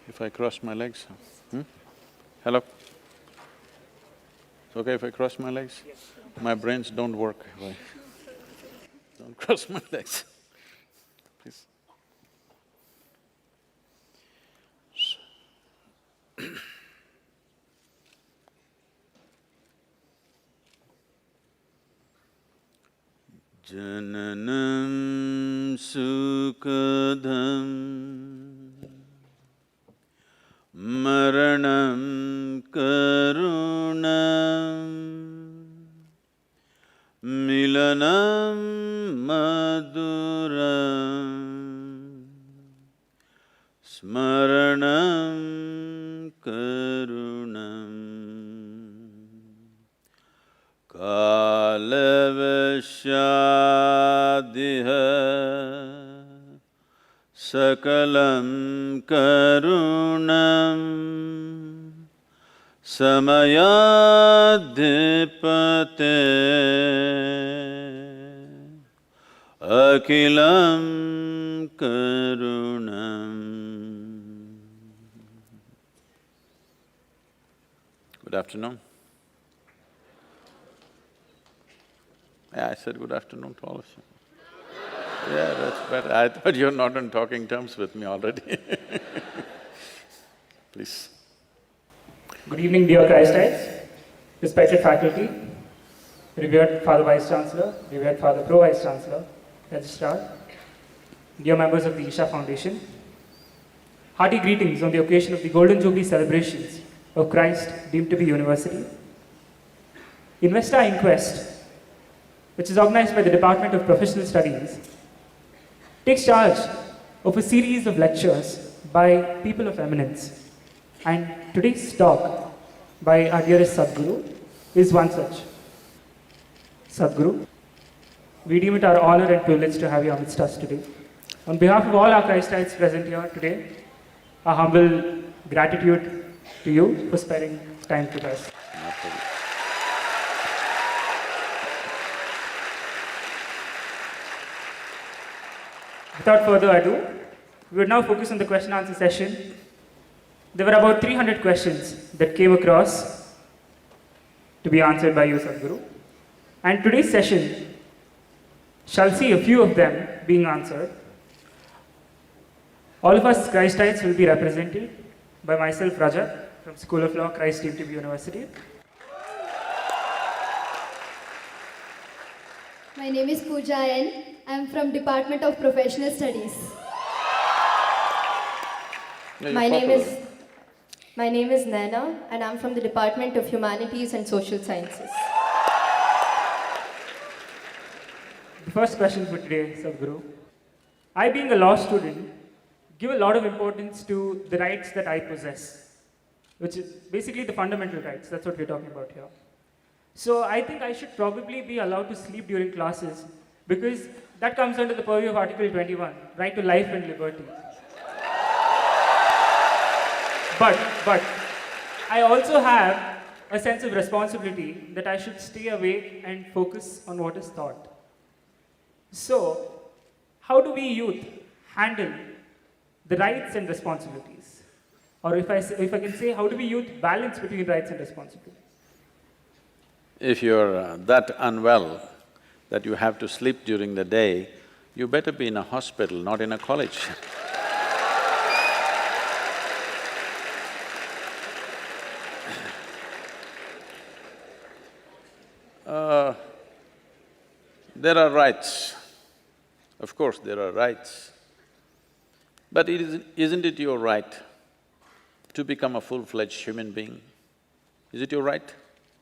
if I cross my legs? Hello? It's okay if I cross my legs? Yes. My brains don't work if I don't cross my legs. Please. Jananam sukadham maranam karunam milanam maduram smaranam karunam kalavashadiha sakalam karunam samayadhipate akilam karunam. Good afternoon. Yeah, I said good afternoon to all of you. Yeah, that's better. I thought you're not on talking terms with me already. Please. Good evening, dear Christites, respected faculty, revered Father Vice Chancellor, revered Father Pro Vice Chancellor, Registrar, dear members of the Isha Foundation. Hearty greetings on the occasion of the Golden Jubilee celebrations of Christ deemed to be University. Investor Inquest, which is organized by the Department of Professional Studies, takes charge of a series of lectures by people of eminence. And today's talk by our dearest Sadhguru is one such. Sadhguru, we deem it our honor and privilege to have you amidst us today. On behalf of all our Christites present here today, our humble gratitude to you for sparing time with us. Without further ado, we will now focus on the question and answer session. There were about 300 questions that came across to be answered by you, Sadhguru. And today's session shall see a few of them being answered. All of us Christites will be represented by myself, Rajat, from School of Law, Christ deemed to be University. My name is Pooja N. I am from Department of Professional Studies. Yeah, My name is Naina, and I am from the Department of Humanities and Social Sciences. The first question for today, Sadhguru. I, being a law student, give a lot of importance to the rights that I possess, which is basically the fundamental rights. That's what we're talking about here. So I think I should probably be allowed to sleep during classes because that comes under the purview of Article 21, right to life and liberty. But I also have a sense of responsibility that I should stay awake and focus on what is taught. So, how do we youth handle the rights and responsibilities? Or if I can say, how do we youth balance between rights and responsibilities? If you're that unwell that you have to sleep during the day, you better be in a hospital, not in a college. There are rights. Of course, there are rights. But isn't it your right to become a full-fledged human being? Is it your right?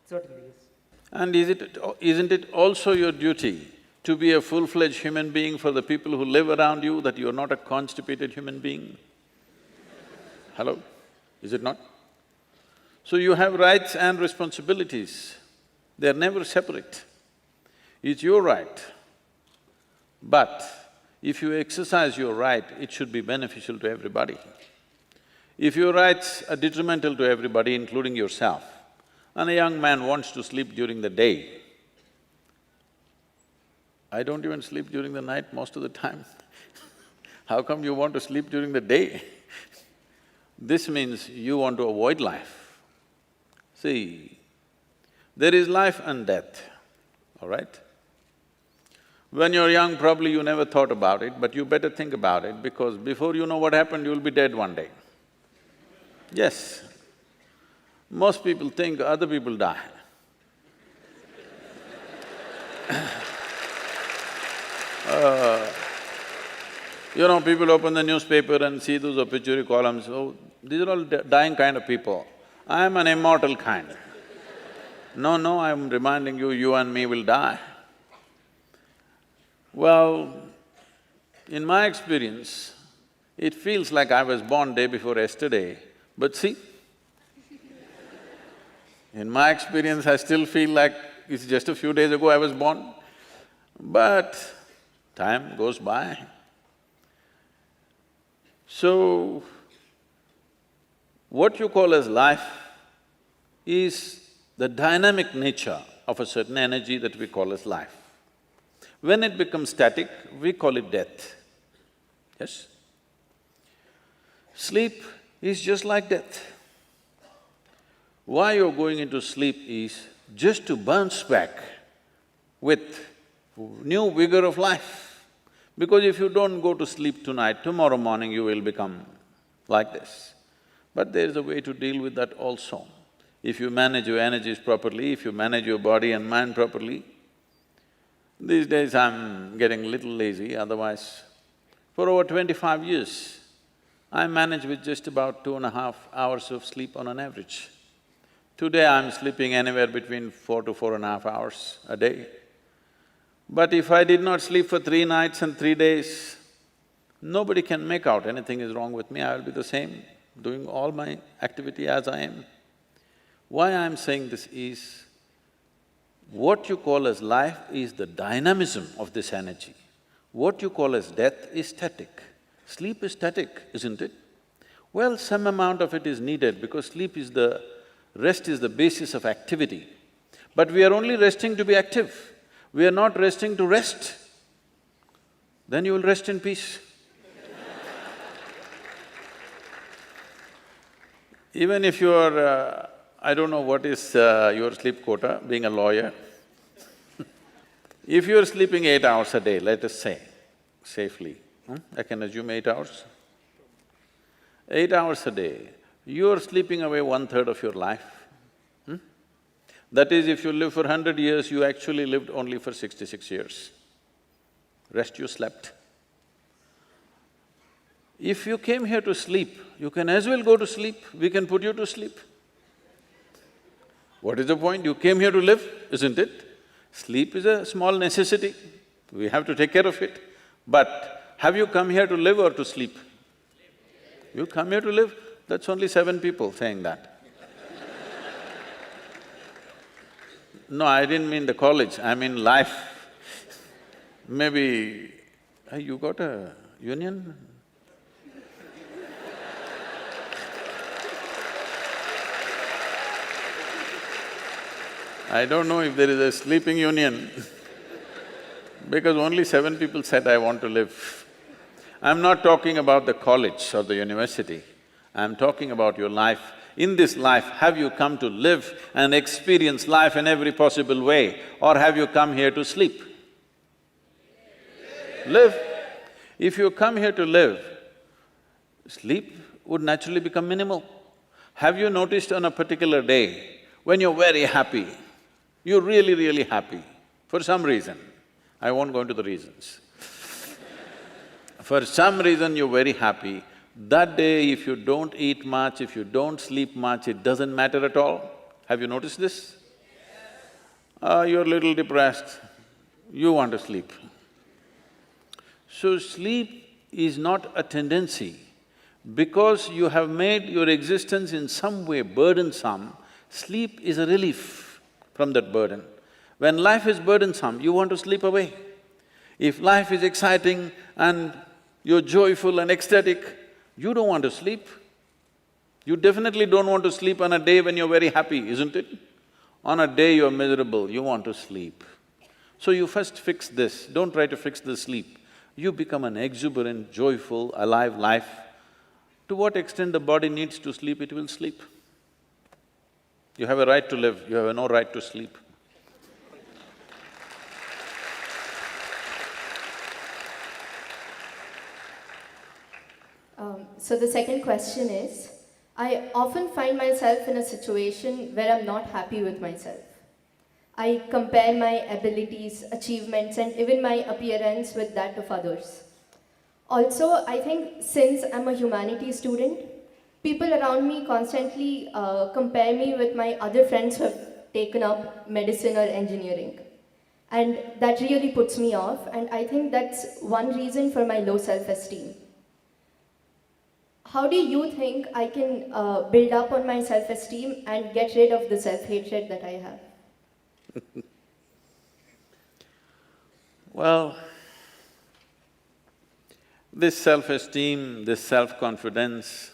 Certainly, yes. And isn't it also your duty to be a full-fledged human being for the people who live around you, that you're not a constipated human being? Hello? Is it not? So you have rights and responsibilities. They're never separate. It's your right. But if you exercise your right, it should be beneficial to everybody. If your rights are detrimental to everybody, including yourself, and a young man wants to sleep during the day, I don't even sleep during the night most of the time. How come you want to sleep during the day? This means you want to avoid life. See, there is life and death, all right? When you're young, probably you never thought about it, but you better think about it because before you know what happened, you'll be dead one day. Yes. Most people think other people die. People open the newspaper and see those obituary columns, oh, these are all dying kind of people. I am an immortal kind. No, I'm reminding you, you and me will die. Well, in my experience, it feels like I was born day before yesterday, but see, in my experience, I still feel like it's just a few days ago I was born. But time goes by. So, what you call as life is the dynamic nature of a certain energy that we call as life. When it becomes static, we call it death. Yes? Sleep is just like death. Why you're going into sleep is just to bounce back with new vigor of life. Because if you don't go to sleep tonight, tomorrow morning you will become like this. But there is a way to deal with that also. If you manage your energies properly, if you manage your body and mind properly, these days I'm getting a little lazy, otherwise for over 25 years, I manage with just about 2.5 hours of sleep on an average. Today I'm sleeping anywhere between 4 to 4.5 hours a day. But if I did not sleep for 3 nights and 3 days, nobody can make out anything is wrong with me, I will be the same, doing all my activity as I am. Why I'm saying this is, what you call as life is the dynamism of this energy. What you call as death is static. Sleep is static, isn't it? Well, some amount of it is needed because rest is the basis of activity. But we are only resting to be active. We are not resting to rest. Then you will rest in peace. Even if you are… I don't know what is your sleep quota, being a lawyer. If you're sleeping 8 hours a day, let us say, safely, I can assume 8 hours. 8 hours a day, you're sleeping away 1/3 of your life. That is, if you live for 100 years, you actually lived only for 66 years. Rest you slept. If you came here to sleep, you can as well go to sleep, we can put you to sleep. What is the point? You came here to live, isn't it? Sleep is a small necessity, we have to take care of it. But have you come here to live or to sleep? You come here to live, that's only 7 people saying that. No, I didn't mean the college, I mean life. Maybe… Hey, you got a union? I don't know if there is a sleeping union because only 7 people said, I want to live. I'm not talking about the college or the university, I'm talking about your life. In this life, have you come to live and experience life in every possible way, or have you come here to sleep? Live. If you come here to live, sleep would naturally become minimal. Have you noticed on a particular day, when you're very happy, you're really, really happy, for some reason, I won't go into the reasons. For some reason you're very happy, that day if you don't eat much, if you don't sleep much, it doesn't matter at all. Have you noticed this? You're a little depressed, you want to sleep. So sleep is not a tendency. Because you have made your existence in some way burdensome, sleep is a relief from that burden. When life is burdensome, you want to sleep away. If life is exciting and you're joyful and ecstatic, you don't want to sleep. You definitely don't want to sleep on a day when you're very happy, isn't it? On a day you're miserable, you want to sleep. So you first fix this, don't try to fix the sleep. You become an exuberant, joyful, alive life. To what extent the body needs to sleep, it will sleep. You have a right to live, you have no right to sleep. So the second question is, I often find myself in a situation where I'm not happy with myself. I compare my abilities, achievements, and even my appearance with that of others. Also, I think since I'm a humanities student, people around me constantly compare me with my other friends who have taken up medicine or engineering. And that really puts me off, and I think that's one reason for my low self-esteem. How do you think I can build up on my self-esteem and get rid of the self-hatred that I have? Well, this self-esteem, this self-confidence,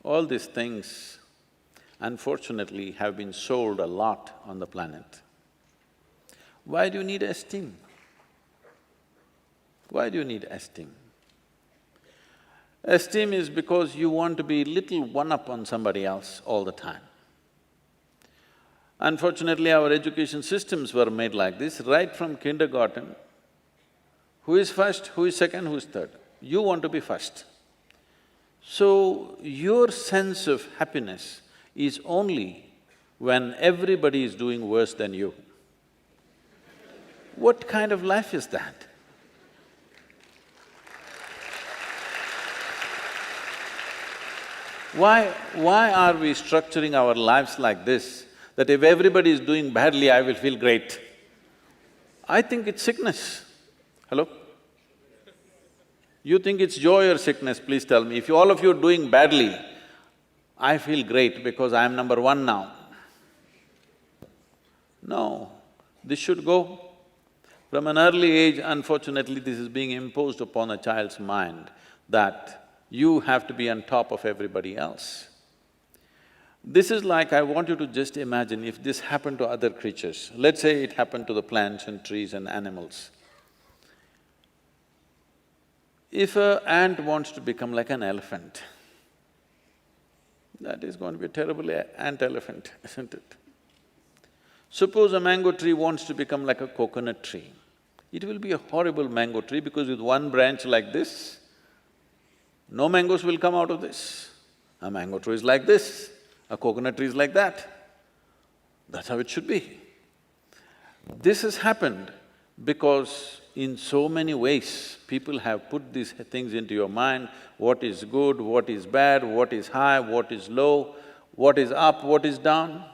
all these things, unfortunately, have been sold a lot on the planet. Why do you need esteem? Why do you need esteem? Esteem is because you want to be little one-up on somebody else all the time. Unfortunately, our education systems were made like this, right from kindergarten. Who is first, who is second, who is third? You want to be first. So, your sense of happiness is only when everybody is doing worse than you. What kind of life is that? Why are we structuring our lives like this, that if everybody is doing badly, I will feel great? I think it's sickness. Hello? You think it's joy or sickness, please tell me. If all of you are doing badly, I feel great because I am number one now. No, this should go. From an early age, unfortunately, this is being imposed upon a child's mind that you have to be on top of everybody else. This is like, I want you to just imagine if this happened to other creatures. Let's say it happened to the plants and trees and animals. If an ant wants to become like an elephant, that is going to be a terrible ant-elephant, isn't it? Suppose a mango tree wants to become like a coconut tree. It will be a horrible mango tree because with one branch like this, no mangoes will come out of this. A mango tree is like this, a coconut tree is like that. That's how it should be. This has happened because in so many ways, people have put these things into your mind, what is good, what is bad, what is high, what is low, what is up, what is down.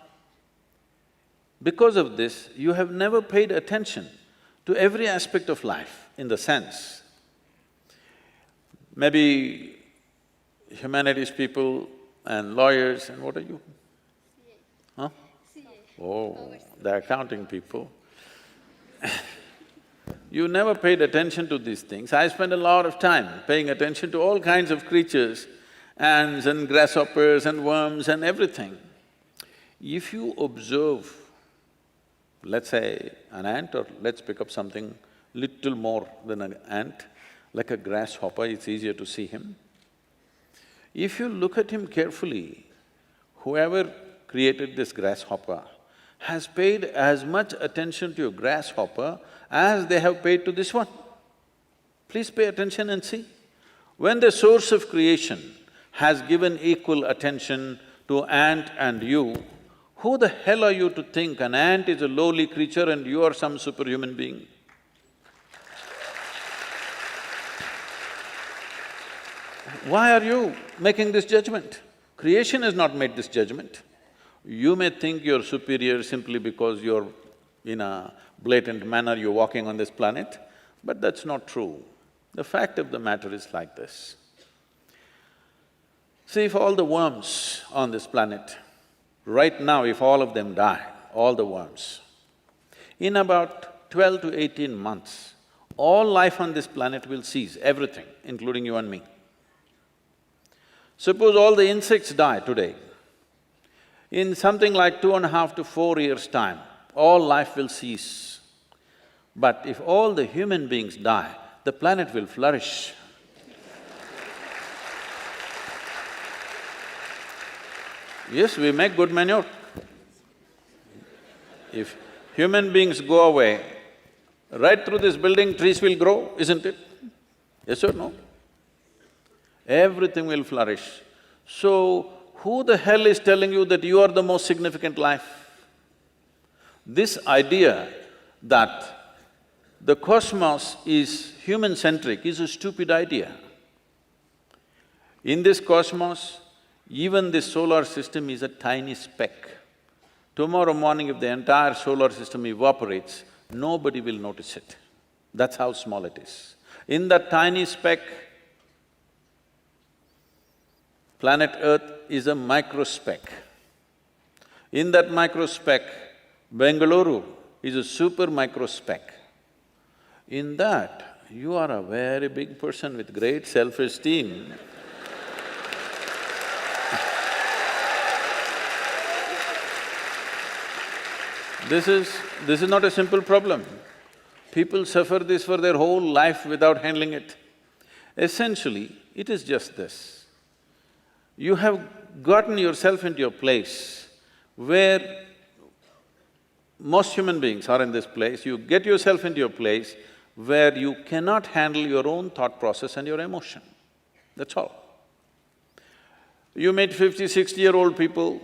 Because of this, you have never paid attention to every aspect of life in the sense. Maybe humanities people and lawyers and what are you? Huh? Oh, the accounting people. You never paid attention to these things. I spend a lot of time paying attention to all kinds of creatures, ants and grasshoppers and worms and everything. If you observe, let's say an ant, or let's pick up something little more than an ant, like a grasshopper, it's easier to see him. If you look at him carefully, whoever created this grasshopper has paid as much attention to a grasshopper as they have paid to this one. Please pay attention and see. When the source of creation has given equal attention to ant and you, who the hell are you to think an ant is a lowly creature and you are some superhuman being? Why are you making this judgment? Creation has not made this judgment. You may think you're superior simply because you're in a blatant manner, you're walking on this planet, but that's not true. The fact of the matter is like this. See, if all the worms on this planet, right now if all of them die, all the worms, in about 12 to 18 months, all life on this planet will cease, everything, including you and me. Suppose all the insects die today, in something like 2.5 to 4 years' time, all life will cease. But if all the human beings die, the planet will flourish. Yes, we make good manure. If human beings go away, right through this building trees will grow, isn't it? Yes or no? Everything will flourish. So, who the hell is telling you that you are the most significant life? This idea that the cosmos is human-centric is a stupid idea. In this cosmos, even this solar system is a tiny speck. Tomorrow morning, if the entire solar system evaporates, nobody will notice it. That's how small it is. In that tiny speck, planet Earth is a microspeck. In that microspeck, Bengluru is a super microspeck. In that, you are a very big person with great self-esteem. This is not a simple problem. People suffer this for their whole life without handling it. Essentially, it is just this. You have gotten yourself into a place where most human beings are in this place, you get yourself into a place where you cannot handle your own thought process and your emotion. That's all. You meet 50, 60-year-old people,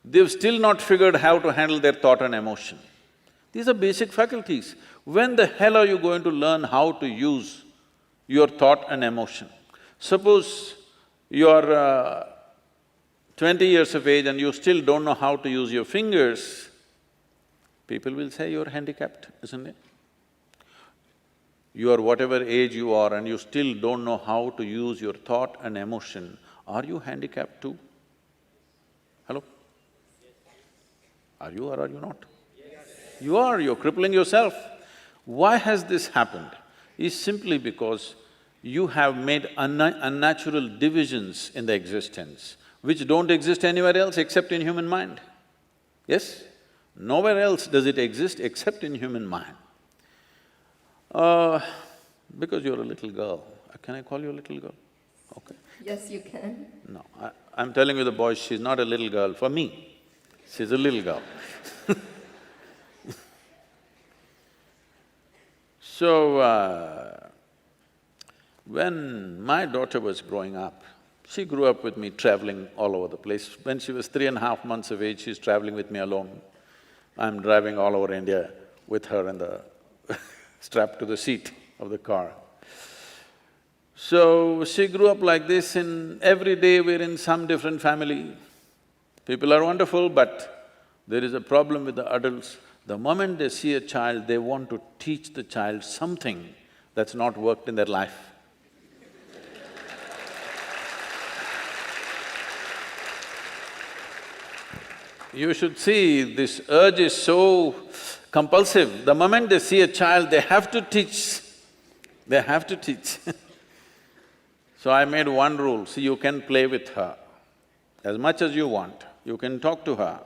they've still not figured how to handle their thought and emotion. These are basic faculties. When the hell are you going to learn how to use your thought and emotion? Suppose you're 20 years of age and you still don't know how to use your fingers, people will say you're handicapped, isn't it? You are whatever age you are and you still don't know how to use your thought and emotion, are you handicapped too? Hello? Are you or are you not? Yes. You are, you're crippling yourself. Why has this happened? Is simply because you have made unnatural divisions in the existence, which don't exist anywhere else except in human mind. Yes? Nowhere else does it exist except in human mind. Because you're a little girl, can I call you a little girl? Okay. Yes, you can. No, I'm telling you the boys, she's not a little girl for me, she's a little girl. So, when my daughter was growing up, she grew up with me traveling all over the place. When she was 3.5 months of age, she's traveling with me alone. I'm driving all over India with her in the strapped to the seat of the car. So, she grew up like this, and every day we're in some different family. People are wonderful, but there is a problem with the adults. The moment they see a child, they want to teach the child something that's not worked in their life. You should see, this urge is so compulsive. The moment they see a child, they have to teach, they have to teach. So I made one rule, see, you can play with her as much as you want, you can talk to her,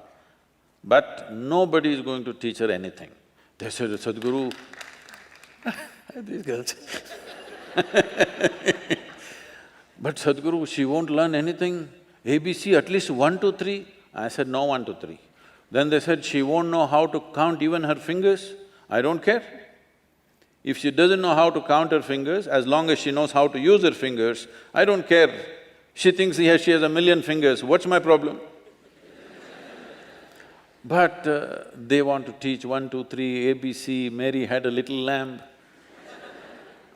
but nobody is going to teach her anything. They said, Sadhguru, these girls but Sadhguru, she won't learn anything, ABC at least 1, 2, 3. I said, no 1, 2, 3. Then they said, she won't know how to count even her fingers. I don't care. If she doesn't know how to count her fingers, as long as she knows how to use her fingers, I don't care. She thinks she has 1,000,000 fingers, what's my problem? But they want to teach 1, 2, 3, ABC, Mary had a little lamb.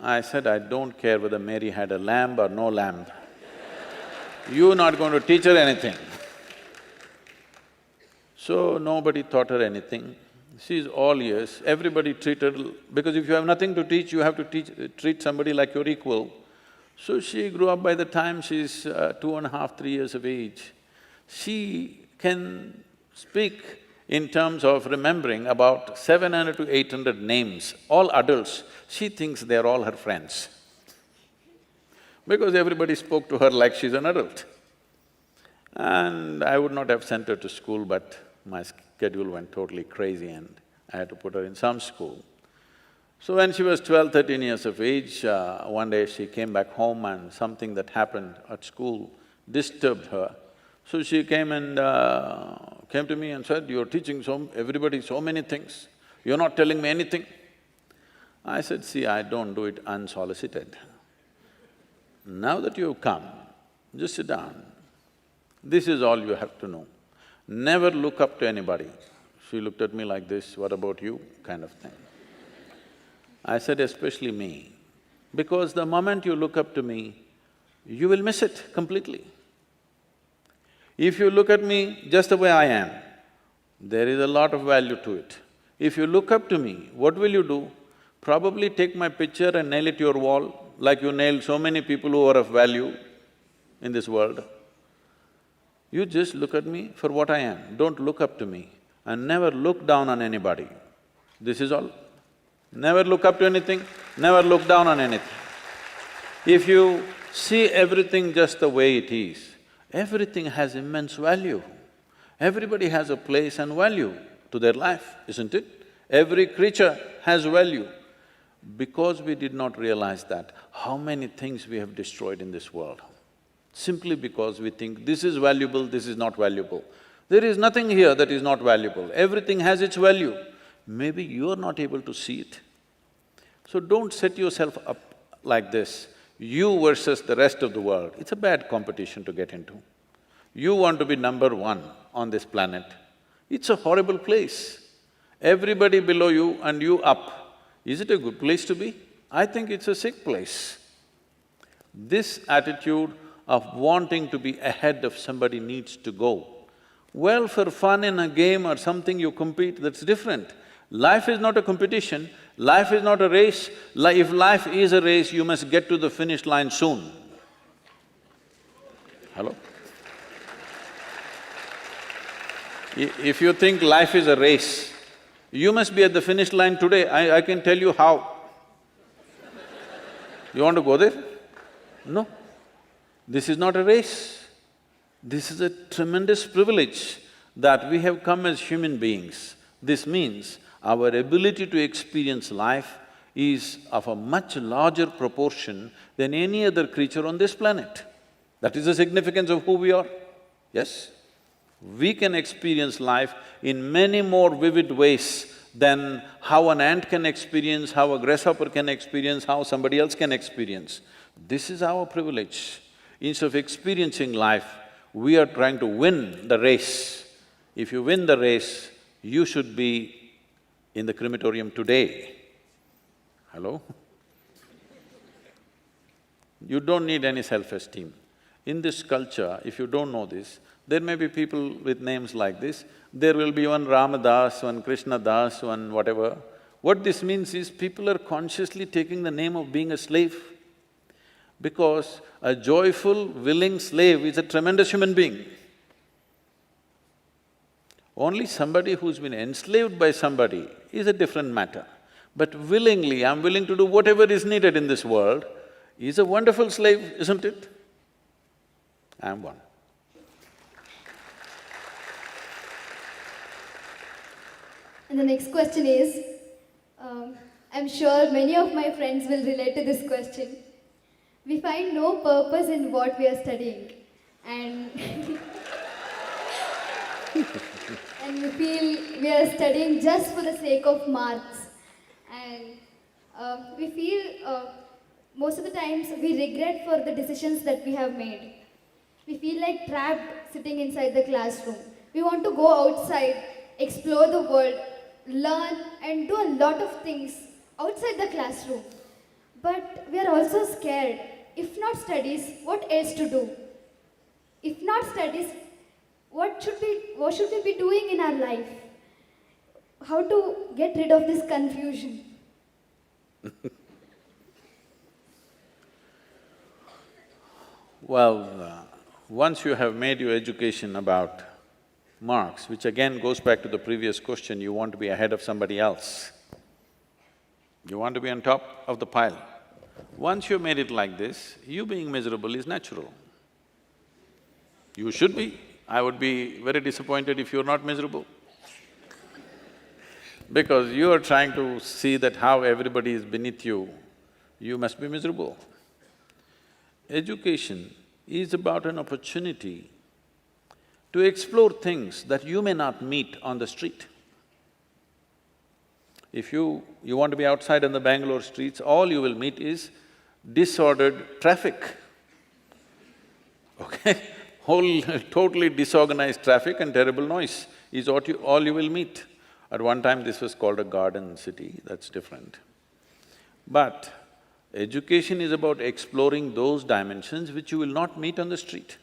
I said, I don't care whether Mary had a lamb or no lamb. You're not going to teach her anything. So nobody taught her anything. She's all ears, everybody treated her… because if you have nothing to teach, you have to treat somebody like your equal. So she grew up. By the time she's 2.5, 3 years of age, she can speak in terms of remembering about 700 to 800 names, all adults. She thinks they're all her friends because everybody spoke to her like she's an adult. And I would not have sent her to school, but my schedule went totally crazy and I had to put her in some school. So when she was 12, 13 years of age, one day she came back home and something that happened at school disturbed her. So she came and came to me and said, "You're teaching everybody so many things, you're not telling me anything." I said, "See, I don't do it unsolicited. Now that you've come, just sit down. This is all you have to know. Never look up to anybody." She looked at me like this, "What about you?" kind of thing. I said, "Especially me, because the moment you look up to me, you will miss it completely. If you look at me just the way I am, there is a lot of value to it. If you look up to me, what will you do? Probably take my picture and nail it to your wall, like you nailed so many people who are of value in this world. You just look at me for what I am, don't look up to me, and never look down on anybody. This is all. Never look up to anything, never look down on anything. If you see everything just the way it is, everything has immense value. Everybody has a place and value to their life, isn't it? Every creature has value. Because we did not realize that, how many things we have destroyed in this world, simply because we think this is valuable, this is not valuable. There is nothing here that is not valuable, everything has its value. Maybe you are not able to see it. So don't set yourself up like this, you versus the rest of the world. It's a bad competition to get into. You want to be number one on this planet. It's a horrible place. Everybody below you and you up. Is it a good place to be? I think it's a sick place. This attitude of wanting to be ahead of somebody needs to go. Well, for fun in a game or something you compete, that's different. Life is not a competition, life is not a race. If life is a race, you must get to the finish line soon. Hello? If you think life is a race, you must be at the finish line today, I can tell you how. You want to go there? No. This is not a race. This is a tremendous privilege that we have come as human beings. This means our ability to experience life is of a much larger proportion than any other creature on this planet. That is the significance of who we are, yes? We can experience life in many more vivid ways than how an ant can experience, how a grasshopper can experience, how somebody else can experience. This is our privilege. Instead of experiencing life, we are trying to win the race. If you win the race, you should be in the crematorium today. Hello? You don't need any self-esteem. In this culture, if you don't know this, there may be people with names like this, there will be one Ramadas, one Krishna Das, one whatever. What this means is people are consciously taking the name of being a slave, because a joyful, willing slave is a tremendous human being. Only somebody who's been enslaved by somebody is a different matter. But willingly, I'm willing to do whatever is needed in this world, is a wonderful slave, isn't it? I'm one. And the next question is, I'm sure many of my friends will relate to this question. We find no purpose in what we are studying, and and we feel we are studying just for the sake of marks. And we feel most of the times we regret for the decisions that we have made. We feel like trapped sitting inside the classroom. We want to go outside, explore the world, learn and do a lot of things outside the classroom. But we are also scared. If not studies, what else to do? If not studies, what should we be doing in our life? How to get rid of this confusion? Well, once you have made your education about marks, which again goes back to the previous question, you want to be ahead of somebody else. You want to be on top of the pile. Once you've made it like this, you being miserable is natural. You should be. I would be very disappointed if you're not miserable. Because you are trying to see that how everybody is beneath you, you must be miserable. Education is about an opportunity to explore things that you may not meet on the street. If you want to be outside in the Bangalore streets, all you will meet is disordered traffic, okay? Whole totally disorganized traffic and terrible noise is all you will meet. At one time this was called a garden city, that's different. But education is about exploring those dimensions which you will not meet on the street.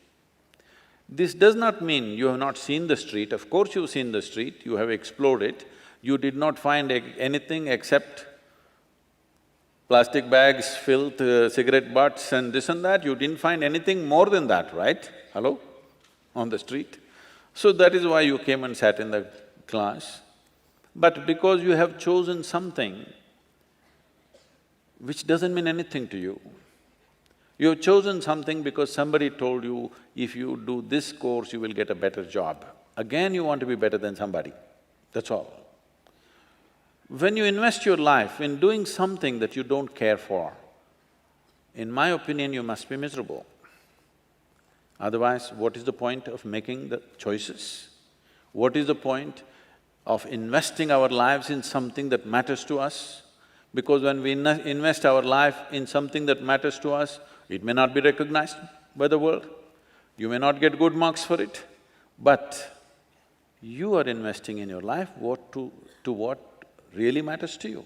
This does not mean you have not seen the street, of course you've seen the street, you have explored it, you did not find anything except plastic bags, filth, cigarette butts and this and that, you didn't find anything more than that, right? Hello? On the street. So that is why you came and sat in the class. But because you have chosen something which doesn't mean anything to you, you have chosen something because somebody told you, if you do this course, you will get a better job. Again, you want to be better than somebody, that's all. When you invest your life in doing something that you don't care for, in my opinion, you must be miserable. Otherwise, what is the point of making the choices? What is the point of investing our lives in something that matters to us? Because when we invest our life in something that matters to us, it may not be recognized by the world, you may not get good marks for it, but you are investing in your life to what really matters to you.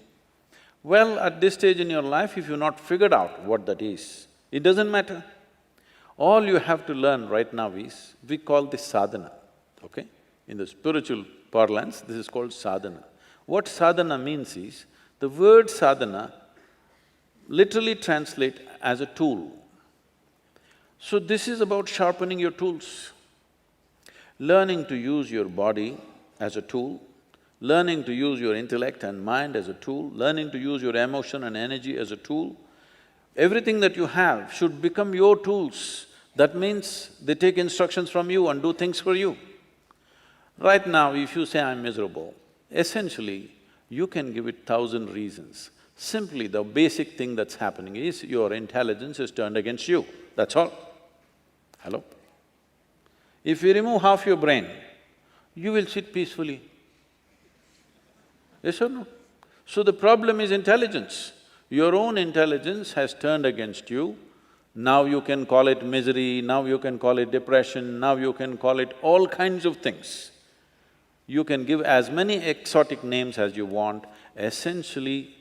Well, at this stage in your life, if you've not figured out what that is, it doesn't matter. All you have to learn right now is, we call this sadhana, okay? In the spiritual parlance, this is called sadhana. What sadhana means is, the word sadhana literally translates as a tool. So this is about sharpening your tools, learning to use your body as a tool, learning to use your intellect and mind as a tool, learning to use your emotion and energy as a tool. Everything that you have should become your tools. That means they take instructions from you and do things for you. Right now, if you say, I'm miserable, essentially, you can give it 1,000 reasons. Simply, the basic thing that's happening is your intelligence is turned against you, that's all. Hello? If you remove half your brain, you will sit peacefully. Yes or no? So the problem is intelligence. Your own intelligence has turned against you. Now you can call it misery, now you can call it depression, now you can call it all kinds of things. You can give as many exotic names as you want. Essentially,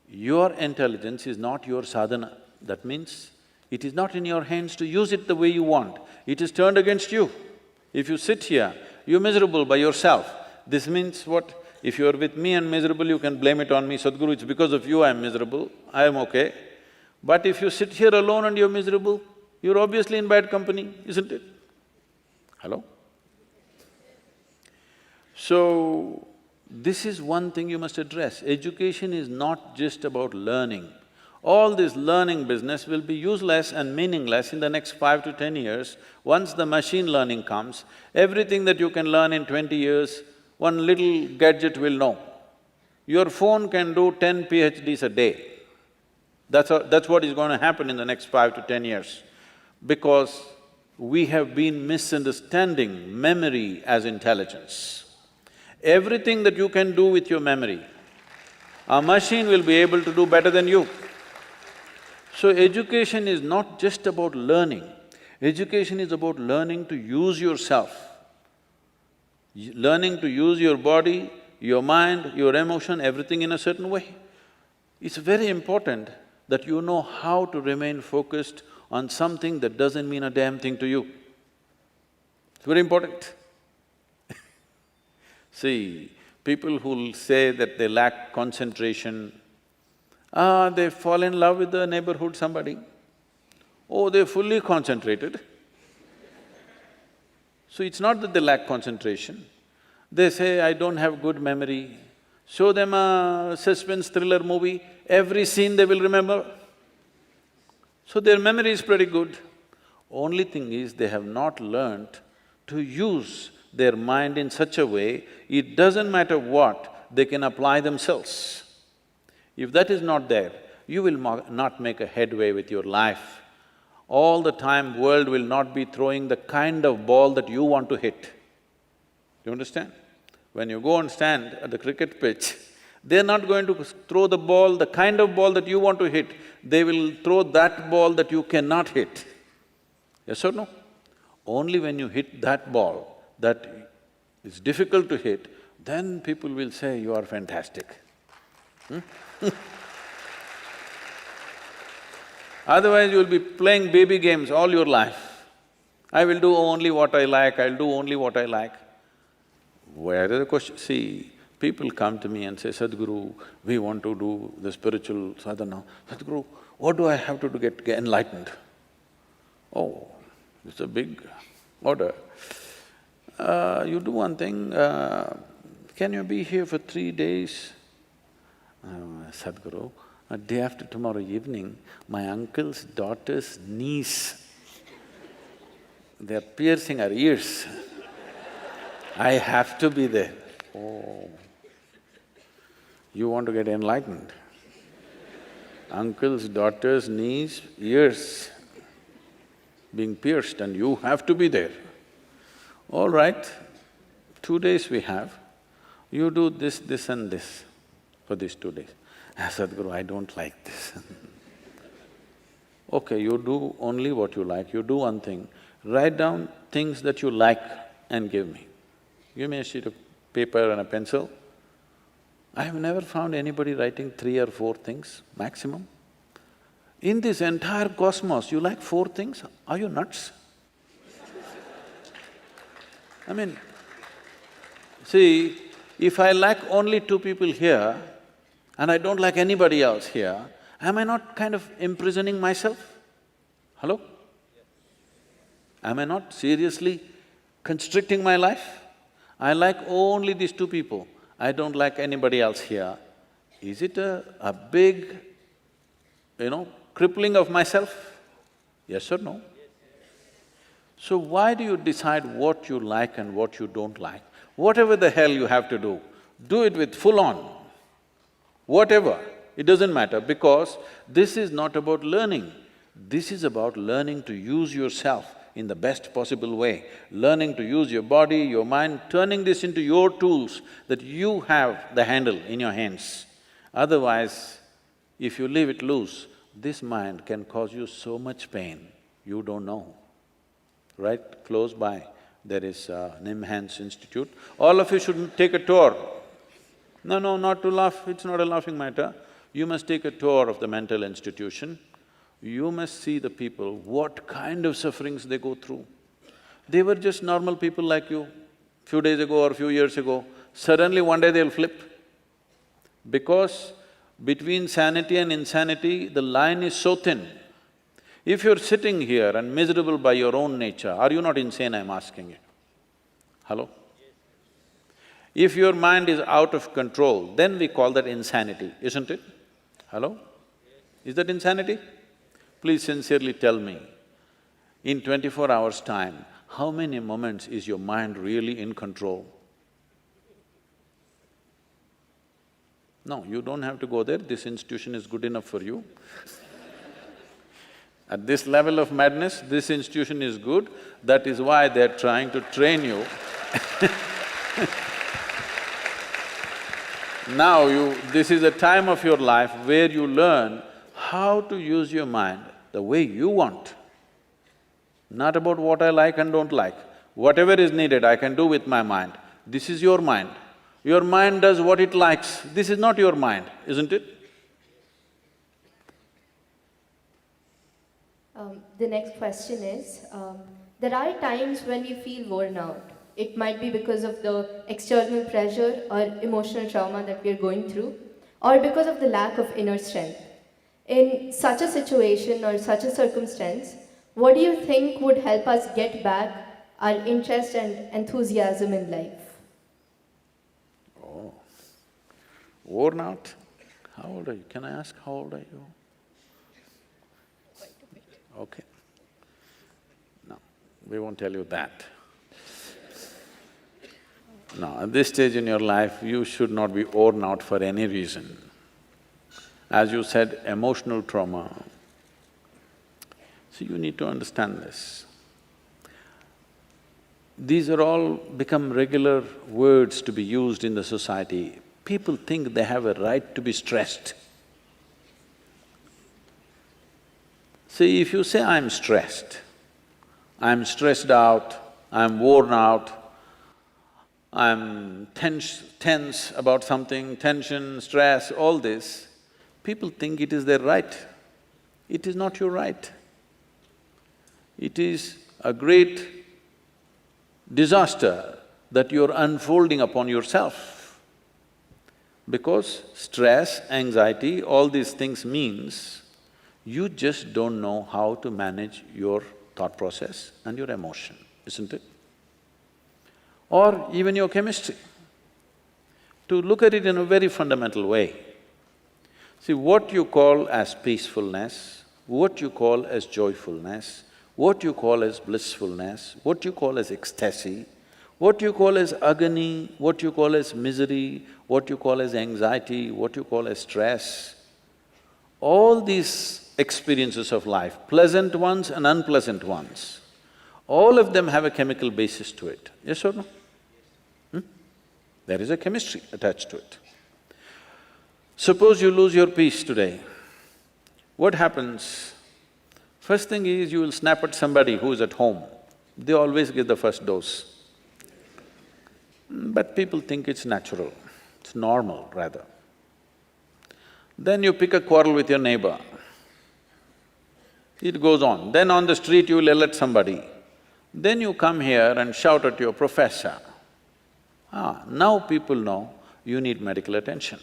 your intelligence is not your sadhana. That means, it is not in your hands to use it the way you want. It is turned against you. If you sit here, you're miserable by yourself. This means what? If you're with me and miserable, you can blame it on me, Sadhguru, it's because of you I'm miserable, I am okay. But if you sit here alone and you're miserable, you're obviously in bad company, isn't it? Hello? So, this is one thing you must address. Education is not just about learning. All this learning business will be useless and meaningless in the next 5 to 10 years. Once the machine learning comes, everything that you can learn in 20 years, one little gadget will know. Your phone can do 10 PhDs a day. That's what is going to happen in the next 5 to 10 years. Because we have been misunderstanding memory as intelligence. Everything that you can do with your memory, a machine will be able to do better than you. So education is not just about learning, education is about learning to use yourself, learning to use your body, your mind, your emotion, everything in a certain way. It's very important that you know how to remain focused on something that doesn't mean a damn thing to you. It's very important. See, people who'll say that they lack concentration, they fall in love with the neighborhood somebody. Oh, they're fully concentrated. So it's not that they lack concentration. They say, I don't have good memory. Show them a suspense thriller movie, every scene they will remember. So their memory is pretty good. Only thing is, they have not learnt to use their mind in such a way, it doesn't matter what, they can apply themselves. If that is not there, you will not make a headway with your life. all the time world will not be throwing the kind of ball that you want to hit. Do you understand? When you go and stand at the cricket pitch, they're not going to throw the ball, the kind of ball that you want to hit, they will throw that ball that you cannot hit. Yes or no? Only when you hit that ball that is difficult to hit, then people will say, you are fantastic. Otherwise, you will be playing baby games all your life. I will do only what I like, I'll do only what I like. Where is the question? See, people come to me and say, Sadhguru, we want to do the spiritual sadhana. Sadhguru, what do I have to do to get enlightened? Oh, it's a big order. You do one thing, can you be here for 3 days? Sadhguru, day after tomorrow evening, my uncle's daughter's niece, they're piercing her ears. I have to be there. Oh, you want to get enlightened? Uncle's daughter's niece, ears being pierced and you have to be there. All right, 2 days we have, you do this, this and this for these 2 days. Sadhguru, I don't like this. Okay, you do only what you like, you do one thing, write down things that you like and give me. Give me a sheet of paper and a pencil. I have never found anybody writing 3 or 4 things, maximum. In this entire cosmos, you like 4 things? Are you nuts? I mean, see, if I like only 2 people here and I don't like anybody else here, am I not kind of imprisoning myself? Hello? Am I not seriously constricting my life? I like only these 2 people, I don't like anybody else here. Is it a big, crippling of myself? Yes or no? So why do you decide what you like and what you don't like? Whatever the hell you have to do it with full on. Whatever, it doesn't matter, because this is not about learning. This is about learning to use yourself in the best possible way, learning to use your body, your mind, turning this into your tools, that you have the handle in your hands. Otherwise, if you leave it loose, this mind can cause you so much pain, you don't know. Right close by, there is Nimhans Institute. All of you should take a tour. No, not to laugh, it's not a laughing matter. You must take a tour of the mental institution. You must see the people, what kind of sufferings they go through. They were just normal people like you, few days ago or few years ago. Suddenly one day they'll flip. Because between sanity and insanity, the line is so thin. If you're sitting here and miserable by your own nature, are you not insane, I'm asking you? Hello? If your mind is out of control, then we call that insanity, isn't it? Hello? Is that insanity? Please sincerely tell me, in 24 hours' time, how many moments is your mind really in control? No, you don't have to go there, this institution is good enough for you. At this level of madness, this institution is good, that is why they're trying to train you. Now this is a time of your life where you learn how to use your mind the way you want. Not about what I like and don't like. Whatever is needed, I can do with my mind. This is your mind. Your mind does what it likes. This is not your mind, isn't it? The next question is, there are times when we feel worn out. It might be because of the external pressure or emotional trauma that we are going through, or because of the lack of inner strength. In such a situation or such a circumstance, what do you think would help us get back our interest and enthusiasm in life? Oh, worn out? How old are you? Can I ask how old are you? Okay. No, we won't tell you that. No, at this stage in your life, you should not be worn out for any reason. As you said, emotional trauma. So you need to understand this. These are all become regular words to be used in the society. People think they have a right to be stressed. See, if you say, I'm stressed out, I'm worn out, I'm tense about something, tension, stress, all this, people think it is their right. It is not your right. It is a great disaster that you're unfolding upon yourself. Because stress, anxiety, all these things means you just don't know how to manage your thought process and your emotion, isn't it? Or even your chemistry. To look at it in a very fundamental way. See, what you call as peacefulness, what you call as joyfulness, what you call as blissfulness, what you call as ecstasy, what you call as agony, what you call as misery, what you call as anxiety, what you call as stress, all these experiences of life, pleasant ones and unpleasant ones, all of them have a chemical basis to it, yes or no? There is a chemistry attached to it. Suppose you lose your peace today, what happens? First thing is you will snap at somebody who is at home. They always give the first dose. But people think it's natural, it's normal rather. Then you pick a quarrel with your neighbor. It goes on. Then on the street you will yell at somebody. Then you come here and shout at your professor. Now people know you need medical attention.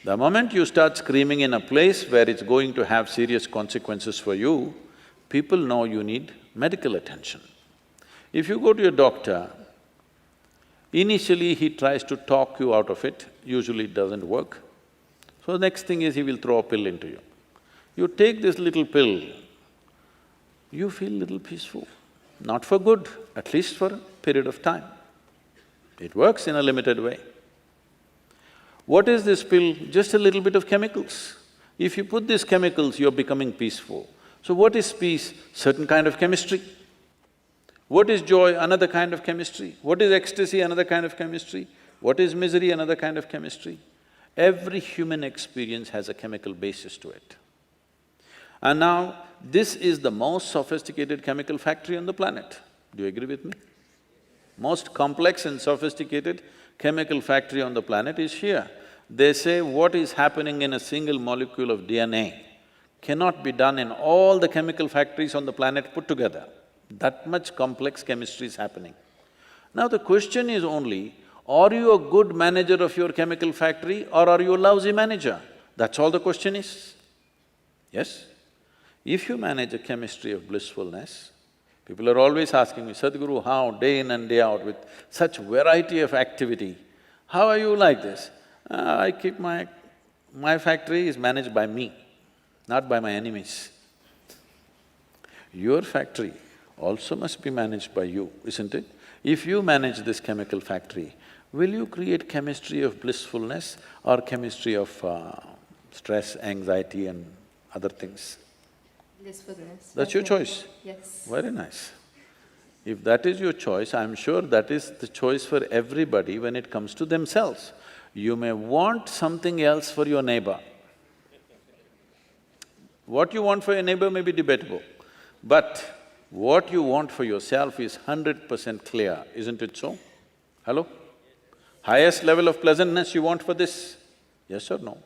The moment you start screaming in a place where it's going to have serious consequences for you, people know you need medical attention. If you go to your doctor, initially he tries to talk you out of it, usually it doesn't work. So the next thing is he will throw a pill into you. You take this little pill, you feel little peaceful. Not for good, at least for a period of time. It works in a limited way. What is this pill? Just a little bit of chemicals. If you put these chemicals, you're becoming peaceful. So what is peace? Certain kind of chemistry. What is joy? Another kind of chemistry. What is ecstasy? Another kind of chemistry. What is misery? Another kind of chemistry. Every human experience has a chemical basis to it. And now, this is the most sophisticated chemical factory on the planet. Do you agree with me? Most complex and sophisticated chemical factory on the planet is here. They say what is happening in a single molecule of DNA cannot be done in all the chemical factories on the planet put together. That much complex chemistry is happening. Now the question is only, are you a good manager of your chemical factory or are you a lousy manager? That's all the question is. Yes? If you manage a chemistry of blissfulness, people are always asking me, Sadhguru, how day in and day out with such variety of activity, how are you like this? I keep my factory is managed by me, not by my enemies. Your factory also must be managed by you, isn't it? If you manage this chemical factory, will you create chemistry of blissfulness or chemistry of stress, anxiety and other things? Blissfulness. That's your choice? Yes. Very nice. If that is your choice, I'm sure that is the choice for everybody when it comes to themselves. You may want something else for your neighbor. What you want for your neighbor may be debatable, but what you want for yourself is 100% clear, isn't it so? Hello? Highest level of pleasantness you want for this, yes or no?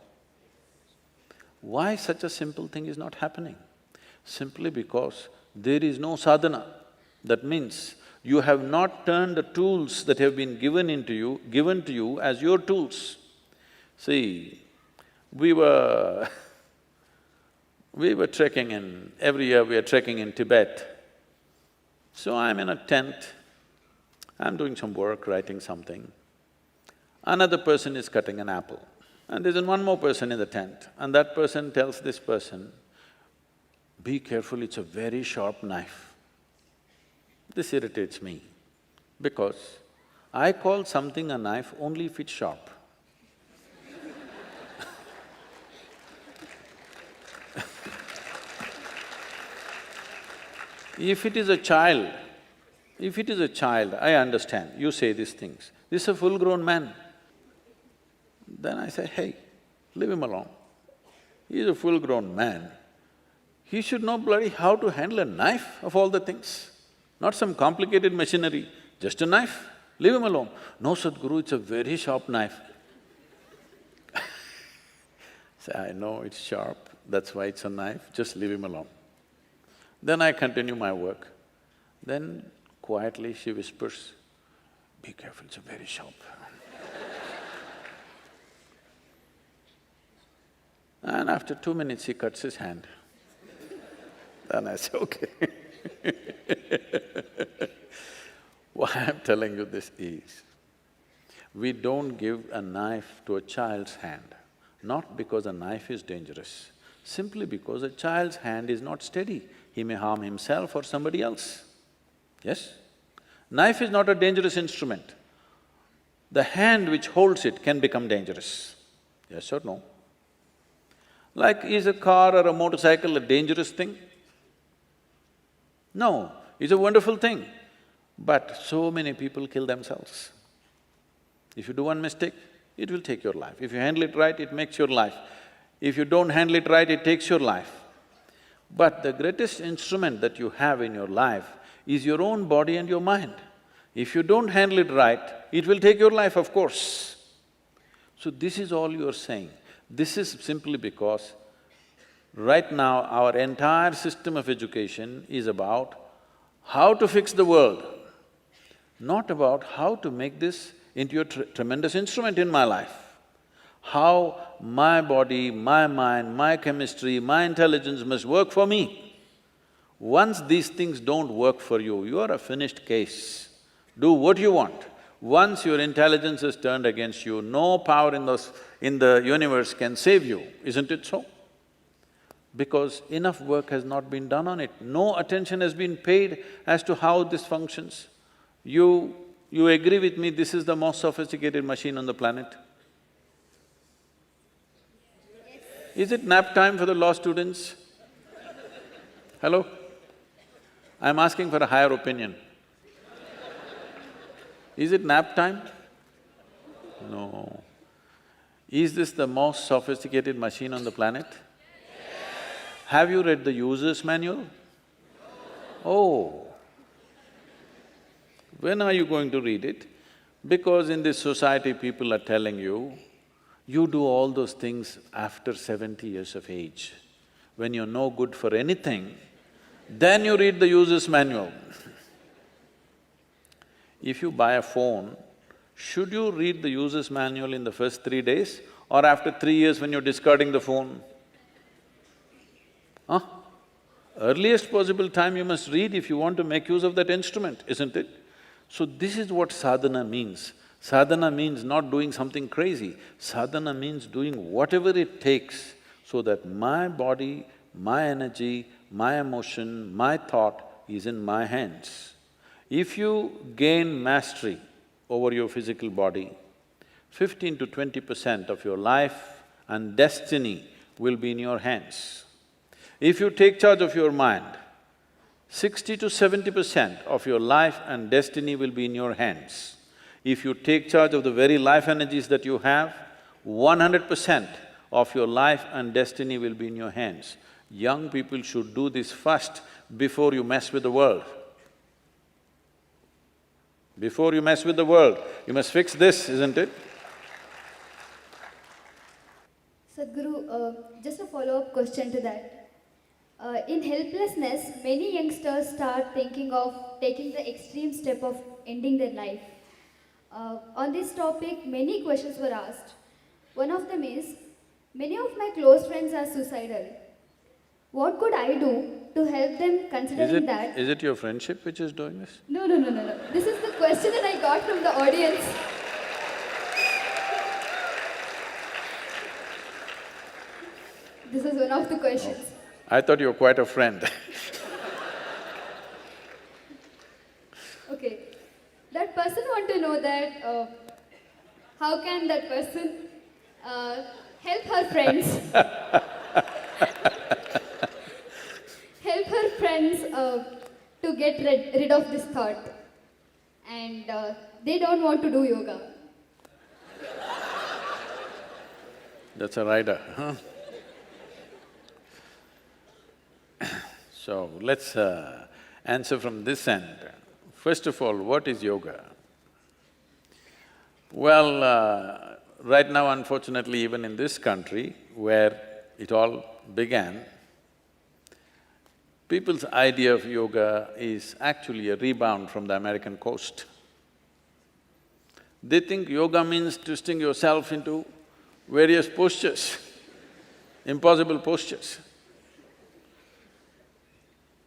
Why such a simple thing is not happening? Simply because there is no sadhana. That means you have not turned the tools that have been given to you as your tools. See, we were trekking in… every year we are trekking in Tibet. So I'm in a tent, I'm doing some work, writing something. Another person is cutting an apple, and there's one more person in the tent, and that person tells this person, be careful, it's a very sharp knife. This irritates me, because I call something a knife only if it's sharp. If it is a child, I understand, you say these things. This is a full-grown man. Then I say, hey, leave him alone. He is a full-grown man. He should know bloody how to handle a knife of all the things, not some complicated machinery, just a knife. Leave him alone. No, Sadhguru, it's a very sharp knife. Say, I know it's sharp, that's why it's a knife, just leave him alone. Then I continue my work. Then quietly she whispers, be careful, it's a very sharp. And after 2 minutes, he cuts his hand. Then I say, okay. Why I'm telling you this is, we don't give a knife to a child's hand, not because a knife is dangerous, simply because a child's hand is not steady. He may harm himself or somebody else. Yes? Knife is not a dangerous instrument. The hand which holds it can become dangerous. Yes or no? Like, is a car or a motorcycle a dangerous thing? No, it's a wonderful thing. But so many people kill themselves. If you do one mistake, it will take your life. If you handle it right, it makes your life. If you don't handle it right, it takes your life. But the greatest instrument that you have in your life is your own body and your mind. If you don't handle it right, it will take your life, of course. So this is all you're saying. This is simply because right now our entire system of education is about how to fix the world, not about how to make this into a tremendous instrument in my life. How my body, my mind, my chemistry, my intelligence must work for me. Once these things don't work for you, you are a finished case. Do what you want. Once your intelligence is turned against you, no power in the universe can save you, isn't it so? Because enough work has not been done on it, no attention has been paid as to how this functions. You agree with me, this is the most sophisticated machine on the planet? Is it nap time for the law students? Hello? I'm asking for a higher opinion. Is it nap time? No. Is this the most sophisticated machine on the planet? Have you read the user's manual? Oh. When are you going to read it? Because in this society, people are telling you, you do all those things after 70 years of age. When you're no good for anything, then you read the user's manual. If you buy a phone, should you read the user's manual in the first 3 days or after 3 years when you're discarding the phone? Huh? Earliest possible time you must read if you want to make use of that instrument, isn't it? So this is what sadhana means. Sadhana means not doing something crazy. Sadhana means doing whatever it takes so that my body, my energy, my emotion, my thought is in my hands. If you gain mastery over your physical body, 15 to 20% of your life and destiny will be in your hands. If you take charge of your mind, 60 to 70% of your life and destiny will be in your hands. If you take charge of the very life energies that you have, 100% of your life and destiny will be in your hands. Young people should do this first before you mess with the world. Before you mess with the world, you must fix this, isn't it? Sadhguru, just a follow-up question to that. In helplessness, many youngsters start thinking of taking the extreme step of ending their life. On this topic, many questions were asked. One of them is, many of my close friends are suicidal. What could I do to help them considering that… Is it your friendship which is doing this? No. This is the question that I got from the audience. This is one of the questions. Oh. I thought you were quite a friend. Okay. That person want to know that how can that person help her friends help her friends get rid of this thought. And they don't want to do yoga. That's a rider, huh? So, let's answer from this end. First of all, what is yoga? Well, right now unfortunately even in this country where it all began, people's idea of yoga is actually a rebound from the American coast. They think yoga means twisting yourself into various postures, impossible postures,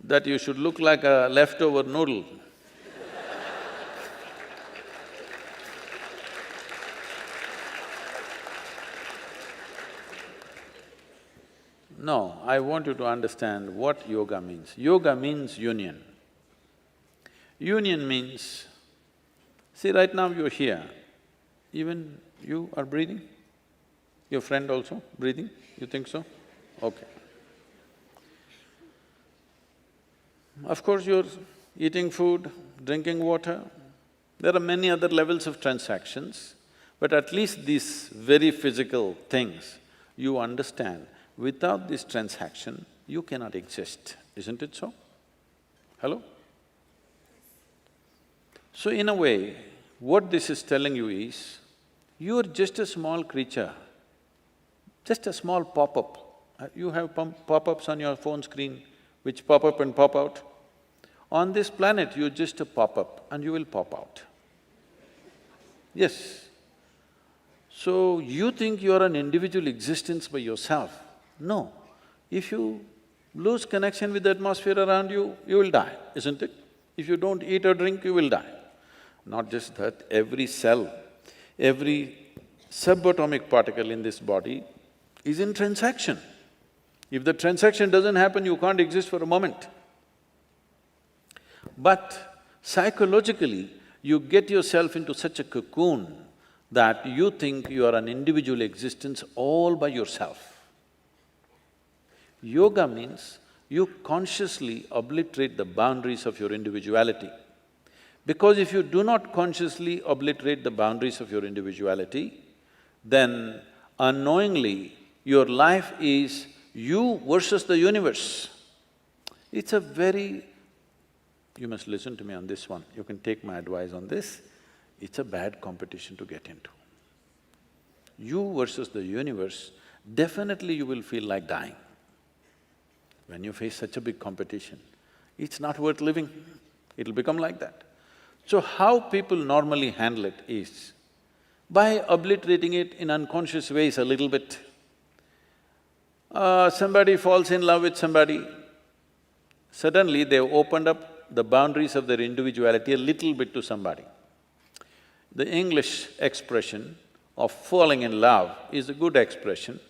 that you should look like a leftover noodle. No, I want you to understand what yoga means. Yoga means union. Union means, see right now you're here, even you are breathing? Your friend also breathing? You think so? Okay. Of course you're eating food, drinking water. There are many other levels of transactions, but at least these very physical things you understand. Without this transaction, you cannot exist, isn't it so? Hello? So in a way, what this is telling you is, you are just a small creature, just a small pop-up. You have pop-ups on your phone screen which pop up and pop out. On this planet, you're just a pop-up and you will pop out. Yes. So, you think you are an individual existence by yourself. No. If you lose connection with the atmosphere around you, you will die, isn't it? If you don't eat or drink, you will die. Not just that, every cell, every subatomic particle in this body is in transaction. If the transaction doesn't happen, you can't exist for a moment. But psychologically, you get yourself into such a cocoon that you think you are an individual existence all by yourself. Yoga means you consciously obliterate the boundaries of your individuality. Because if you do not consciously obliterate the boundaries of your individuality, then unknowingly your life is you versus the universe. It's a very… You must listen to me on this one, you can take my advice on this. It's a bad competition to get into. You versus the universe, definitely you will feel like dying. When you face such a big competition, it's not worth living, it'll become like that. So how people normally handle it is by obliterating it in unconscious ways a little bit. Somebody falls in love with somebody, suddenly they've opened up the boundaries of their individuality a little bit to somebody. The English expression of falling in love is a good expression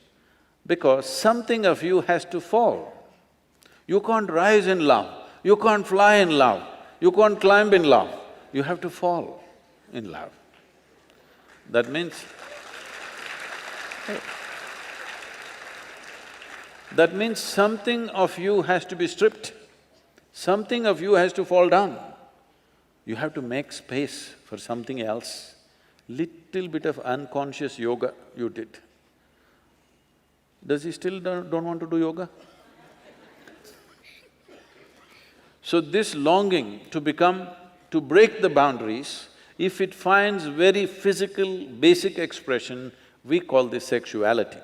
because something of you has to fall. You can't rise in love, you can't fly in love, you can't climb in love, you have to fall in love. That means… that means something of you has to be stripped, something of you has to fall down. You have to make space for something else. Little bit of unconscious yoga you did. Does he still don't want to do yoga? So this longing to break the boundaries, if it finds very physical, basic expression, we call this sexuality.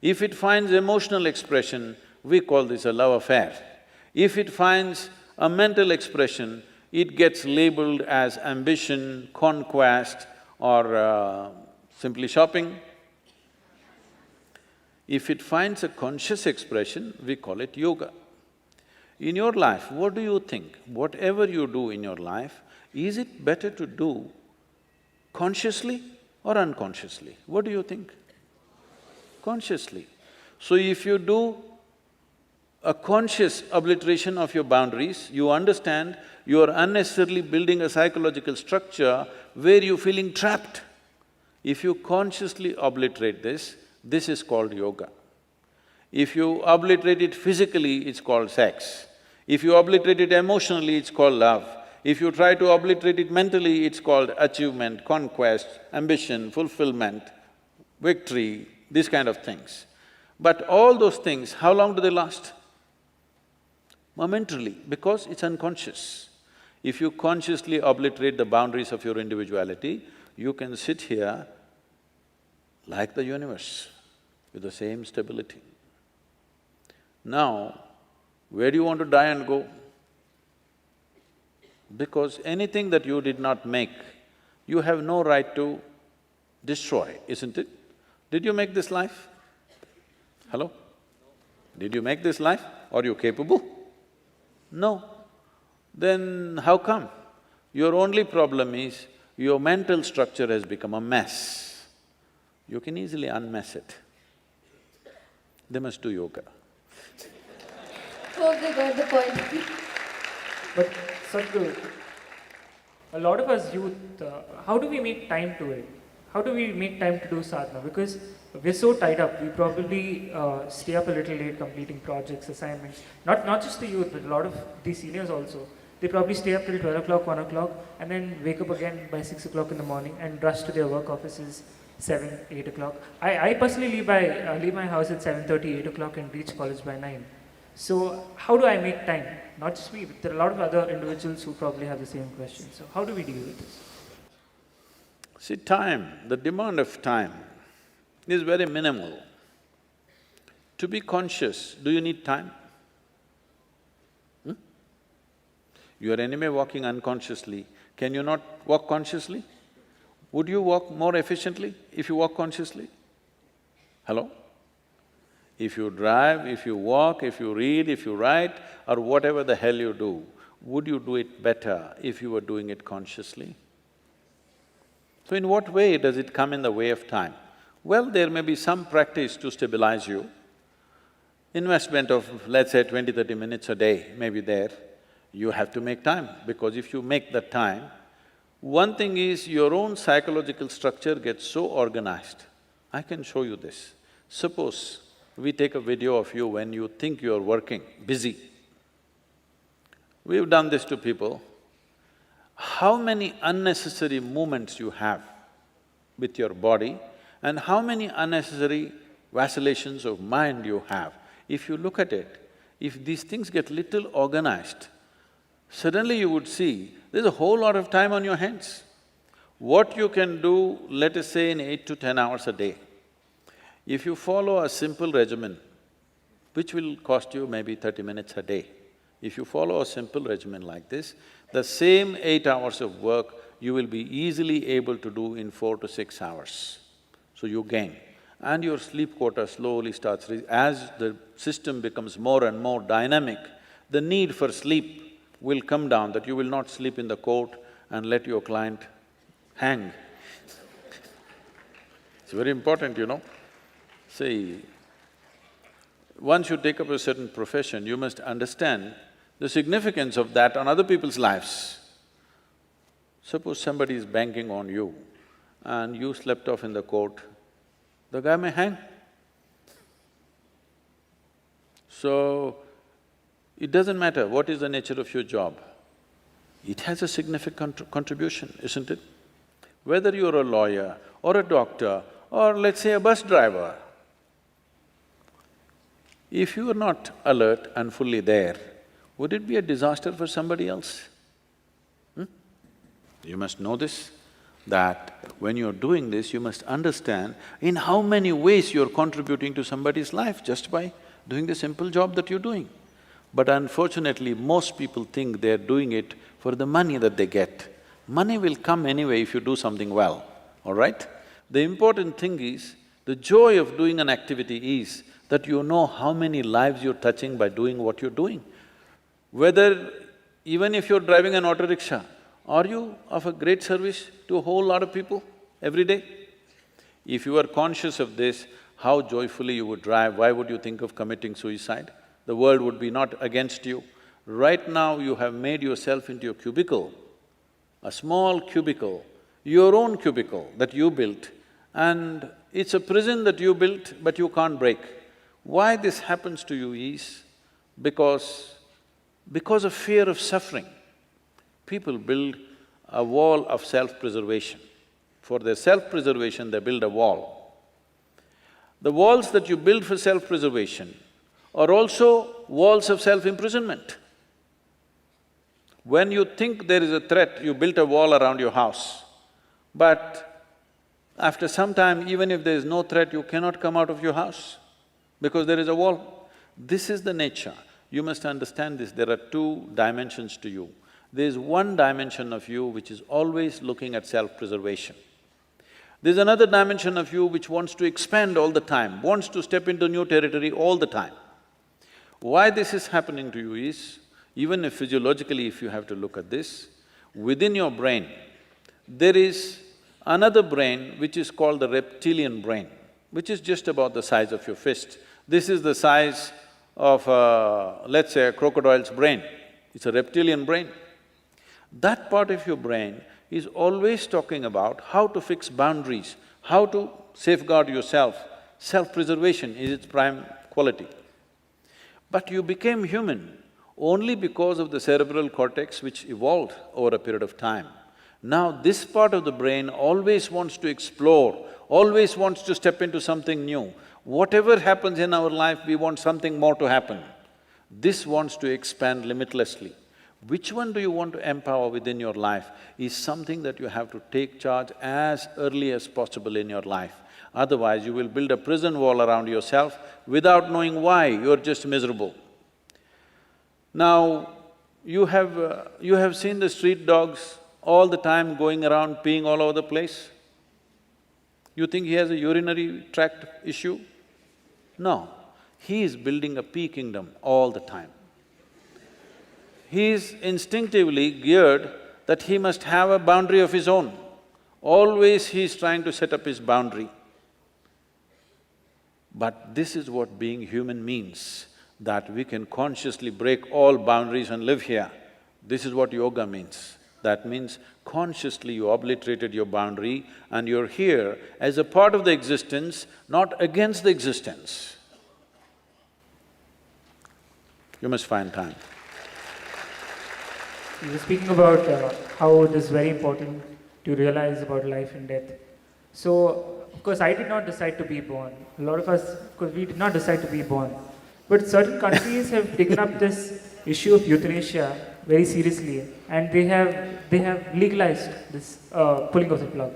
If it finds emotional expression, we call this a love affair. If it finds a mental expression, it gets labeled as ambition, conquest or simply shopping. If it finds a conscious expression, we call it yoga. In your life, what do you think? Whatever you do in your life, is it better to do consciously or unconsciously? What do you think? Consciously. So if you do a conscious obliteration of your boundaries, you understand you are unnecessarily building a psychological structure where you're feeling trapped. If you consciously obliterate this is called yoga. If you obliterate it physically, it's called sex. If you obliterate it emotionally, it's called love. If you try to obliterate it mentally, it's called achievement, conquest, ambition, fulfillment, victory, these kind of things. But all those things, how long do they last? Momentarily, because it's unconscious. If you consciously obliterate the boundaries of your individuality, you can sit here like the universe with the same stability. Now, where do you want to die and go? Because anything that you did not make, you have no right to destroy, isn't it? Did you make this life? Hello? Did you make this life? Are you capable? No. Then how come? Your only problem is your mental structure has become a mess. You can easily unmess it. They must do yoga. Hope they got the point. But Sadhguru, a lot of us youth, how do we make time to it? How do we make time to do sadhana? Because we're so tied up, we probably stay up a little late completing projects, assignments. Not just the youth, but a lot of the seniors also. They probably stay up till 12 o'clock, 1 o'clock, and then wake up again by 6 o'clock in the morning and rush to their work offices 7, 8 o'clock. I personally leave my house at 7:30, 8 o'clock and reach college by 9. So how do I make time? Not just me, but there are a lot of other individuals who probably have the same question. So how do we deal with this? See, time, the demand of time is very minimal. To be conscious, do you need time? You are anyway walking unconsciously. Can you not walk consciously? Would you walk more efficiently if you walk consciously? Hello? If you drive, if you walk, if you read, if you write, or whatever the hell you do, would you do it better if you were doing it consciously? So in what way does it come in the way of time? Well, there may be some practice to stabilize you. Investment of, let's say, 20–30 minutes a day may be there. You have to make time, because if you make that time, one thing is your own psychological structure gets so organized. I can show you this. Suppose we take a video of you when you think you're working, busy. We've done this to people. How many unnecessary movements you have with your body and how many unnecessary vacillations of mind you have. If you look at it, if these things get little organized, suddenly you would see there's a whole lot of time on your hands. What you can do, let us say in 8 to 10 hours a day, if you follow a simple regimen, which will cost you maybe 30 minutes a day, if you follow a simple regimen like this, the same 8 hours of work you will be easily able to do in 4 to 6 hours. So you gain. And your sleep quota slowly starts… As the system becomes more and more dynamic, the need for sleep will come down, that you will not sleep in the court and let your client hang. It's very important, you know. See, once you take up a certain profession, you must understand the significance of that on other people's lives. Suppose somebody is banking on you and you slept off in the court, the guy may hang. So, it doesn't matter what is the nature of your job, it has a significant contribution, isn't it? Whether you're a lawyer or a doctor or let's say a bus driver, if you are not alert and fully there, would it be a disaster for somebody else? You must know this, that when you're doing this, you must understand in how many ways you're contributing to somebody's life just by doing the simple job that you're doing. But unfortunately, most people think they're doing it for the money that they get. Money will come anyway if you do something well, all right? The important thing is, the joy of doing an activity is that you know how many lives you're touching by doing what you're doing. Whether… even if you're driving an auto rickshaw, are you of a great service to a whole lot of people every day? If you are conscious of this, how joyfully you would drive, why would you think of committing suicide? The world would be not against you. Right now you have made yourself into a cubicle, a small cubicle, your own cubicle that you built, and it's a prison that you built but you can't break. Why this happens to you is because Because of fear of suffering, people build a wall of self-preservation. For their self-preservation, they build a wall. The walls that you build for self-preservation are also walls of self-imprisonment. When you think there is a threat, you built a wall around your house. But after some time, even if there is no threat, you cannot come out of your house because there is a wall. This is the nature. You must understand this, there are two dimensions to you. There is one dimension of you which is always looking at self-preservation. There's another dimension of you which wants to expand all the time, wants to step into new territory all the time. Why this is happening to you is, even if physiologically if you have to look at this, within your brain, there is another brain which is called the reptilian brain, which is just about the size of your fist. This is the size of let's say a crocodile's brain. It's a reptilian brain. That part of your brain is always talking about how to fix boundaries, how to safeguard yourself. Self-preservation is its prime quality. But you became human only because of the cerebral cortex which evolved over a period of time. Now this part of the brain always wants to explore, always wants to step into something new. Whatever happens in our life, we want something more to happen. This wants to expand limitlessly. Which one do you want to empower within your life is something that you have to take charge as early as possible in your life. Otherwise, you will build a prison wall around yourself without knowing why, you're just miserable. Now, you have seen the street dogs all the time going around peeing all over the place? You think he has a urinary tract issue? No, he is building a pee kingdom all the time. He is instinctively geared that he must have a boundary of his own. Always he is trying to set up his boundary. But this is what being human means, that we can consciously break all boundaries and live here. This is what yoga means. That means consciously you obliterated your boundary and you're here as a part of the existence, not against the existence. You must find time. You were speaking about how it is very important to realize about life and death. So, of course, I did not decide to be born. A lot of us, of course, we did not decide to be born. But certain countries have taken up this issue of euthanasia very seriously, and they have legalized this pulling of the plug.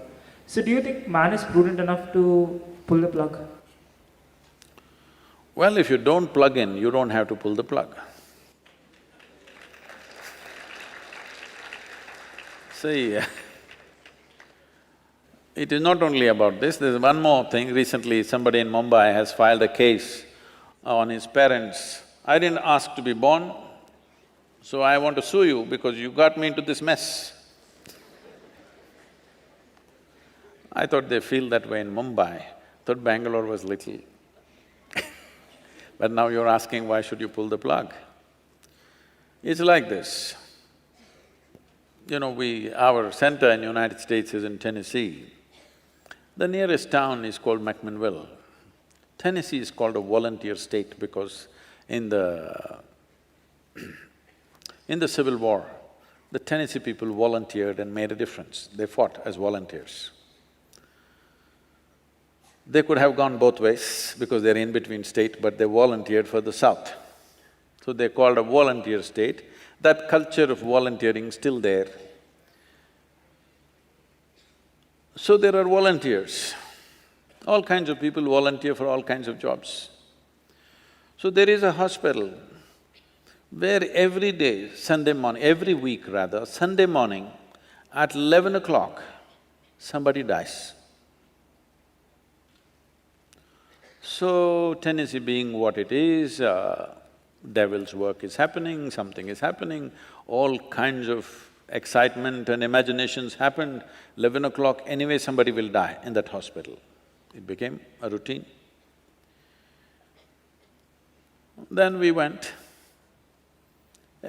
So, do you think man is prudent enough to pull the plug? Well, if you don't plug in, you don't have to pull the plug. See, it is not only about this, there's one more thing. Recently, somebody in Mumbai has filed a case on his parents. I didn't ask to be born, so I want to sue you because you got me into this mess. I thought they feel that way in Mumbai, thought Bangalore was little. But now you're asking why should you pull the plug? It's like this. You know, our center in United States is in Tennessee. The nearest town is called McMinnville. Tennessee is called a volunteer state because in the Civil War, the Tennessee people volunteered and made a difference. They fought as volunteers. They could have gone both ways because they're in between state, but they volunteered for the South. So they're called a volunteer state. That culture of volunteering is still there. So there are volunteers. All kinds of people volunteer for all kinds of jobs. So there is a hospital where every day, Sunday morning, every week rather, Sunday morning at 11 o'clock, somebody dies. So Tennessee being what it is, devil's work is happening, something is happening, all kinds of excitement and imaginations happened. 11 o'clock, anyway somebody will die in that hospital. It became a routine. Then we went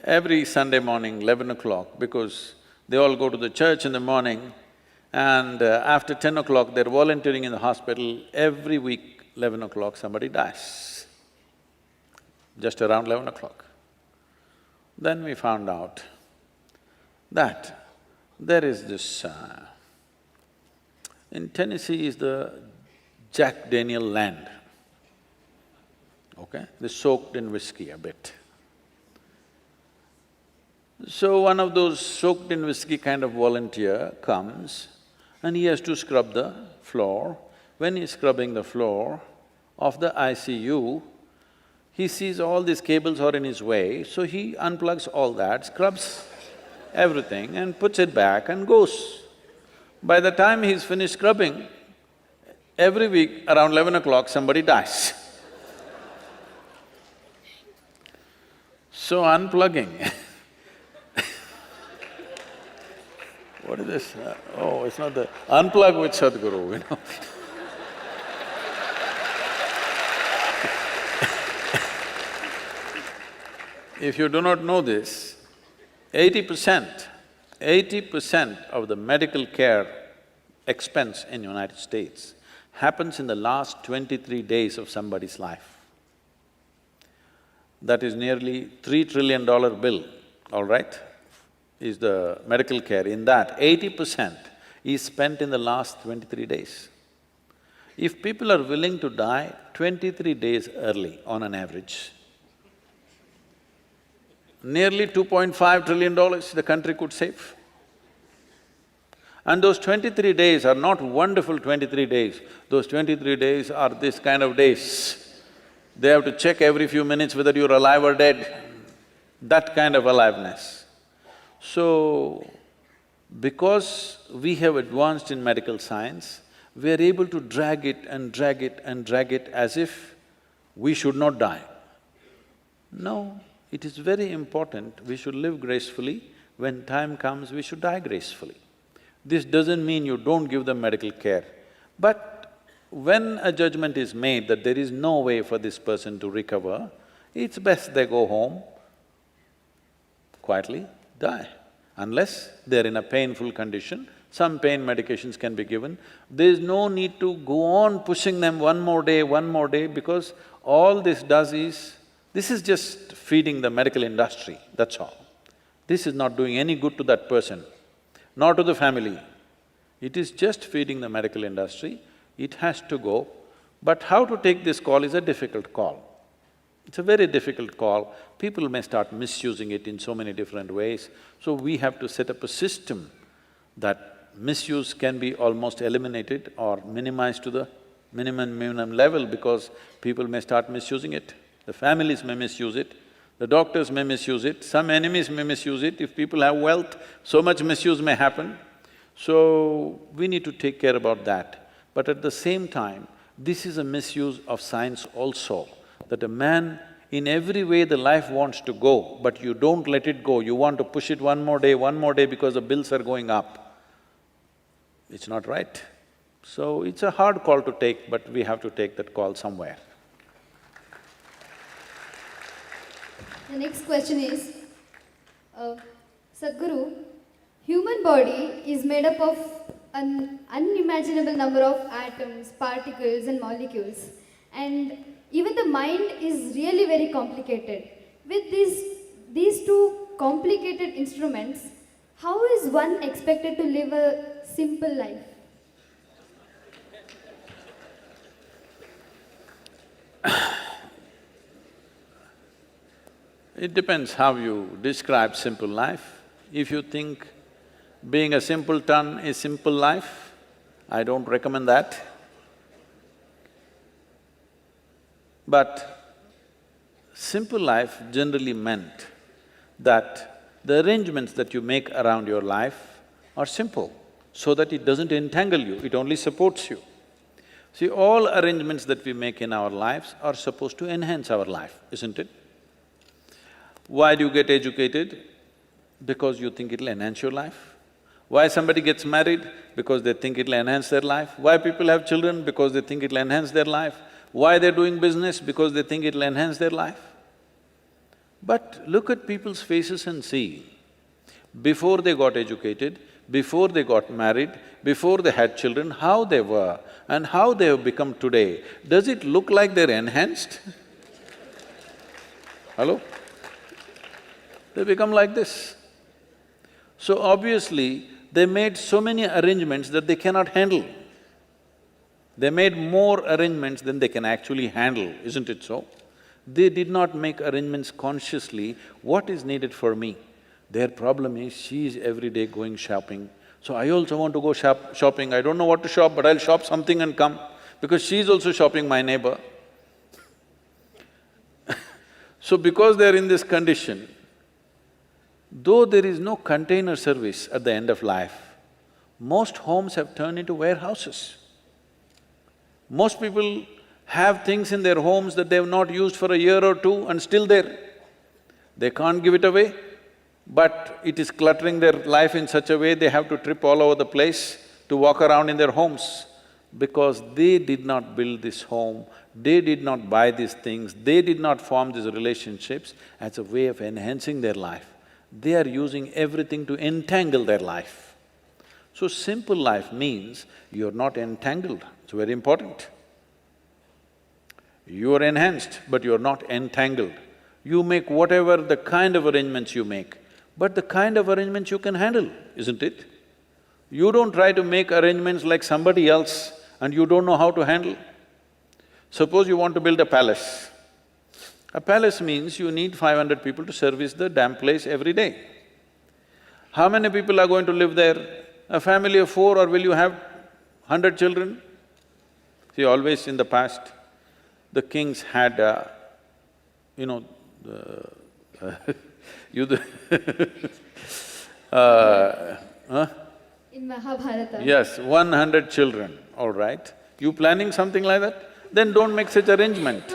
every Sunday morning, 11 o'clock, because they all go to the church in the morning and after 10 o'clock they're volunteering in the hospital. Every week, 11 o'clock somebody dies, just around 11 o'clock. Then we found out that there is this… in Tennessee is the Jack Daniel land, okay? They're soaked in whiskey a bit. So one of those soaked in whiskey kind of volunteer comes and he has to scrub the floor. When he's scrubbing the floor of the ICU, he sees all these cables are in his way, so he unplugs all that, scrubs everything and puts it back and goes. By the time he's finished scrubbing, every week around 11 o'clock somebody dies. So unplugging what is this? Oh, it's not the… Unplug with Sadhguru, you know If you do not know this, 80% of the medical care expense in United States happens in the last 23 days of somebody's life. That is nearly $3 trillion bill, all right, is the medical care. In that, 80% is spent in the last 23 days. If people are willing to die 23 days early on an average, nearly $2.5 trillion the country could save. And those 23 days are not wonderful 23 days, those 23 days are this kind of days. They have to check every few minutes whether you're alive or dead, that kind of aliveness. So, because we have advanced in medical science, we are able to drag it and drag it and drag it as if we should not die. No, it is very important, we should live gracefully. When time comes, we should die gracefully. This doesn't mean you don't give them medical care, but when a judgment is made that there is no way for this person to recover, it's best they go home, quietly die. Unless they're in a painful condition, some pain medications can be given. There's no need to go on pushing them one more day, because all this does is, this is just feeding the medical industry, that's all. This is not doing any good to that person, nor to the family. It is just feeding the medical industry, it has to go. But how to take this call is a difficult call. It's a very difficult call. People may start misusing it in so many different ways. So we have to set up a system that misuse can be almost eliminated or minimized to the minimum level, because people may start misusing it. The families may misuse it, the doctors may misuse it, some enemies may misuse it. If people have wealth, so much misuse may happen. So, we need to take care about that. But at the same time, this is a misuse of science also, that a man, in every way the life wants to go, but you don't let it go, you want to push it one more day because the bills are going up. It's not right. So, it's a hard call to take, but we have to take that call somewhere. The next question is, Sadhguru, human body is made up of an unimaginable number of atoms, particles and molecules, and even the mind is really very complicated. With these two complicated instruments, how is one expected to live a simple life? It depends how you describe simple life. If you think being a simpleton is simple life, I don't recommend that. But simple life generally meant that the arrangements that you make around your life are simple, so that it doesn't entangle you, it only supports you. See, all arrangements that we make in our lives are supposed to enhance our life, isn't it? Why do you get educated? Because you think it'll enhance your life. Why somebody gets married? Because they think it'll enhance their life. Why people have children? Because they think it'll enhance their life. Why they're doing business? Because they think it'll enhance their life. But look at people's faces and see, before they got educated, before they got married, before they had children, how they were and how they have become today. Does it look like they're enhanced? Hello? they become like this. So obviously, they made so many arrangements that they cannot handle. They made more arrangements than they can actually handle, isn't it so? They did not make arrangements consciously, what is needed for me? Their problem is, she is every day going shopping, so I also want to go shopping. I don't know what to shop, but I'll shop something and come, because she is also shopping, my neighbor. So because they're in this condition, though there is no container service at the end of life, most homes have turned into warehouses. Most people have things in their homes that they have not used for a year or two and still there. They can't give it away, but it is cluttering their life in such a way they have to trip all over the place to walk around in their homes, because they did not build this home, they did not buy these things, they did not form these relationships as a way of enhancing their life. They are using everything to entangle their life. So simple life means you're not entangled, it's very important. You are enhanced, but you're not entangled. You make whatever the kind of arrangements you make, but the kind of arrangements you can handle, isn't it? You don't try to make arrangements like somebody else and you don't know how to handle. Suppose you want to build a palace. A palace means you need 500 people to service the damn place every day. How many people are going to live there? A family of 4, or will you have 100 children? See, always in the past, the kings had, In Mahabharata. Yes, 100 children, all right. You planning something like that? Then don't make such arrangement.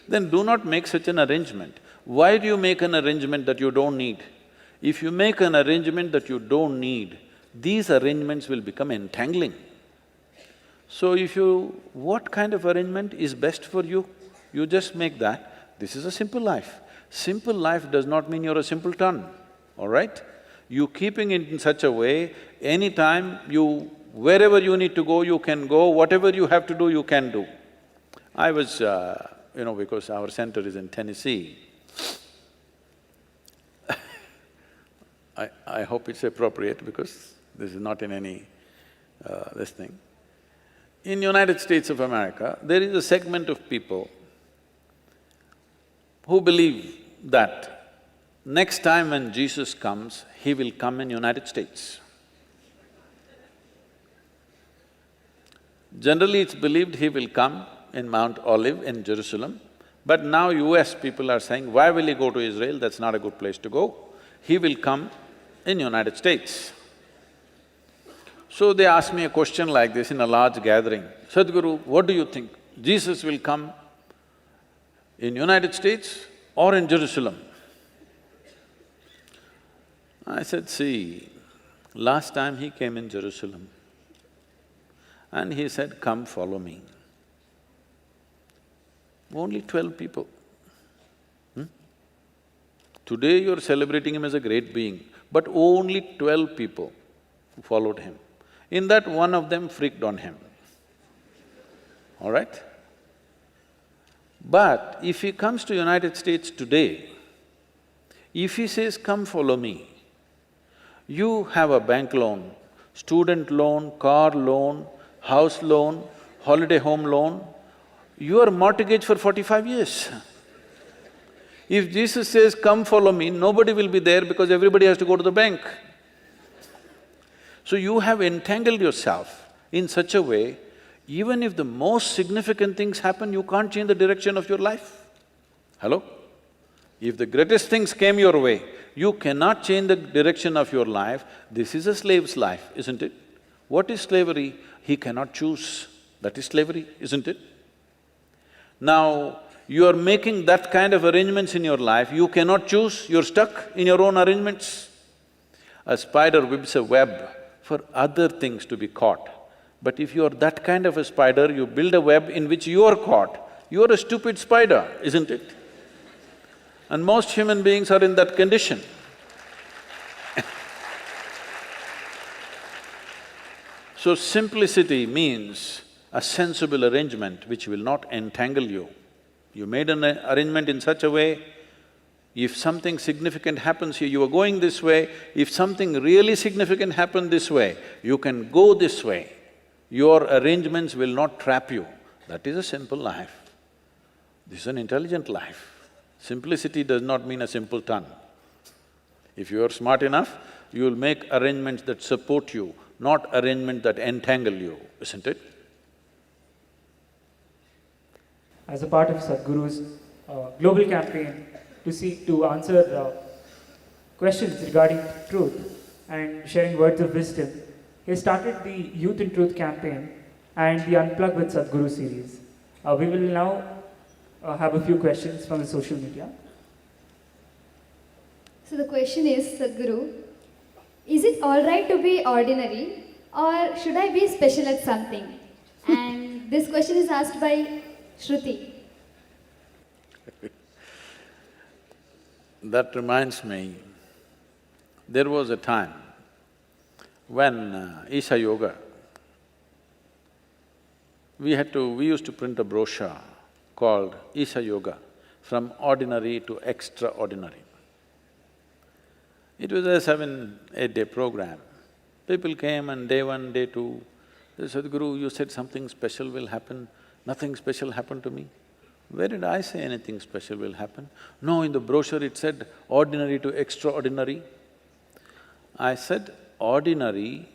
Then do not make such an arrangement. Why do you make an arrangement that you don't need? If you make an arrangement that you don't need, these arrangements will become entangling. So if you… what kind of arrangement is best for you? You just make that. This is a simple life. Simple life does not mean you're a simpleton, all right? You keeping it in such a way, anytime you… wherever you need to go, you can go, whatever you have to do, you can do. I was, because our center is in Tennessee, I hope it's appropriate because this is not in any this thing. In United States of America, there is a segment of people who believe that next time when Jesus comes, he will come in United States. Generally, it's believed he will come in Mount Olive in Jerusalem, but now US people are saying, why will he go to Israel? That's not a good place to go. He will come in United States. So they asked me a question like this in a large gathering, Sadhguru, what do you think? Jesus will come in United States or in Jerusalem? I said, see, last time he came in Jerusalem and he said, come follow me. Only 12 people. Today you're celebrating him as a great being, but only 12 people followed him. In that, one of them freaked on him, all right? But if he comes to United States today, if he says, come follow me, you have a bank loan, student loan, car loan, house loan, holiday home loan, you are mortgaged for 45 years. If Jesus says, come follow me, nobody will be there because everybody has to go to the bank. So you have entangled yourself in such a way, even if the most significant things happen, you can't change the direction of your life. Hello? If the greatest things came your way, you cannot change the direction of your life. This is a slave's life, isn't it? What is slavery? He cannot choose. That is slavery, isn't it? Now, you are making that kind of arrangements in your life, you cannot choose, you're stuck in your own arrangements. A spider weaves a web for other things to be caught. But if you're that kind of a spider, you build a web in which you are caught, you're a stupid spider, isn't it? And most human beings are in that condition. So simplicity means a sensible arrangement which will not entangle you. You made an arrangement in such a way, If something significant happens here, you are going this way, if something really significant happened this way, you can go this way. Your arrangements will not trap you. That is a simple life. This is an intelligent life. Simplicity does not mean a simpleton. If you are smart enough, you will make arrangements that support you, not arrangements that entangle you, isn't it? As a part of Sadhguru's global campaign to answer questions regarding truth and sharing words of wisdom, he started the Youth in Truth campaign and the Unplug with Sadhguru series. We will now have a few questions from the social media. So the question is, Sadhguru, is it alright to be ordinary or should I be special at something? And this question is asked by Shruti. That reminds me, there was a time when Isha Yoga, we used to print a brochure called Isha Yoga, from ordinary to extraordinary. It was a 7-8 day program. People came and day 1, day 2, they said, "Sadhguru, you said something special will happen, nothing special happened to me." Where did I say anything special will happen? No, in the brochure it said ordinary to extraordinary. I said ordinary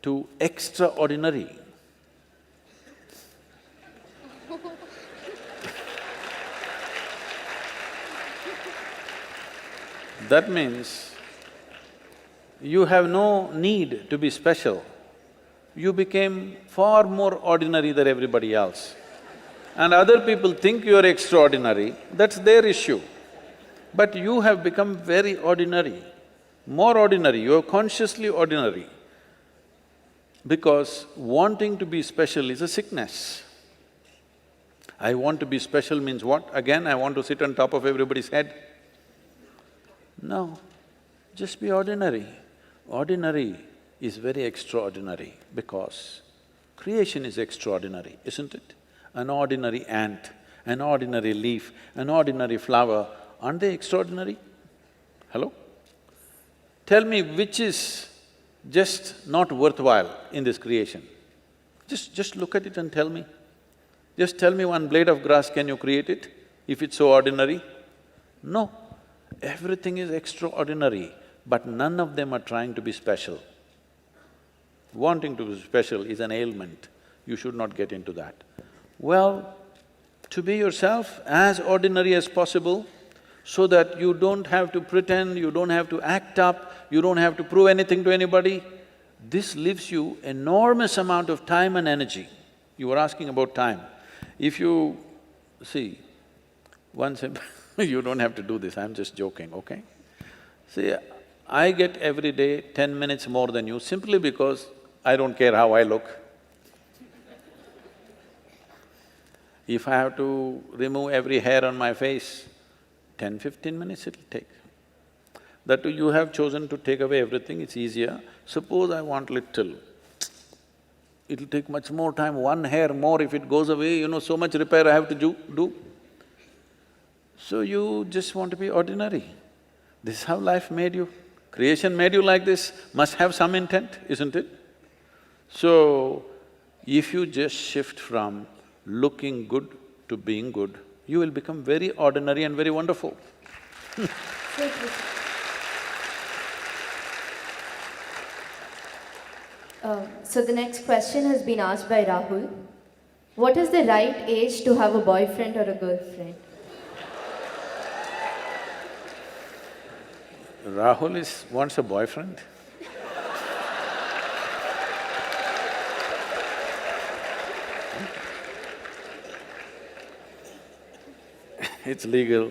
to extraordinary. That means you have no need to be special. You became far more ordinary than everybody else. And other people think you are extraordinary, that's their issue. But you have become very ordinary, more ordinary, you are consciously ordinary. Because wanting to be special is a sickness. I want to be special means what? Again, I want to sit on top of everybody's head? No, just be ordinary. Ordinary is very extraordinary because creation is extraordinary, isn't it? An ordinary ant, an ordinary leaf, an ordinary flower, aren't they extraordinary? Hello? Tell me which is just not worthwhile in this creation. Just look at it and tell me. Just tell me one blade of grass, can you create it, if it's so ordinary? No, everything is extraordinary, but none of them are trying to be special. Wanting to be special is an ailment, you should not get into that. Well, to be yourself as ordinary as possible so that you don't have to pretend, you don't have to act up, you don't have to prove anything to anybody, this leaves you enormous amount of time and energy. You were asking about time. If you… see, once you don't have to do this, I'm just joking, okay? See, I get every day 10 minutes more than you simply because I don't care how I look. If I have to remove every hair on my face, 10-15 minutes it'll take. That too, you have chosen to take away everything, it's easier. Suppose I want little, it'll take much more time, one hair more if it goes away, you know, so much repair I have to do. So you just want to be ordinary. This is how life made you. Creation made you like this, must have some intent, isn't it? So, if you just shift from looking good to being good, you will become very ordinary and very wonderful. So the next question has been asked by Rahul. What is the right age to have a boyfriend or a girlfriend? Rahul wants a boyfriend. It's legal.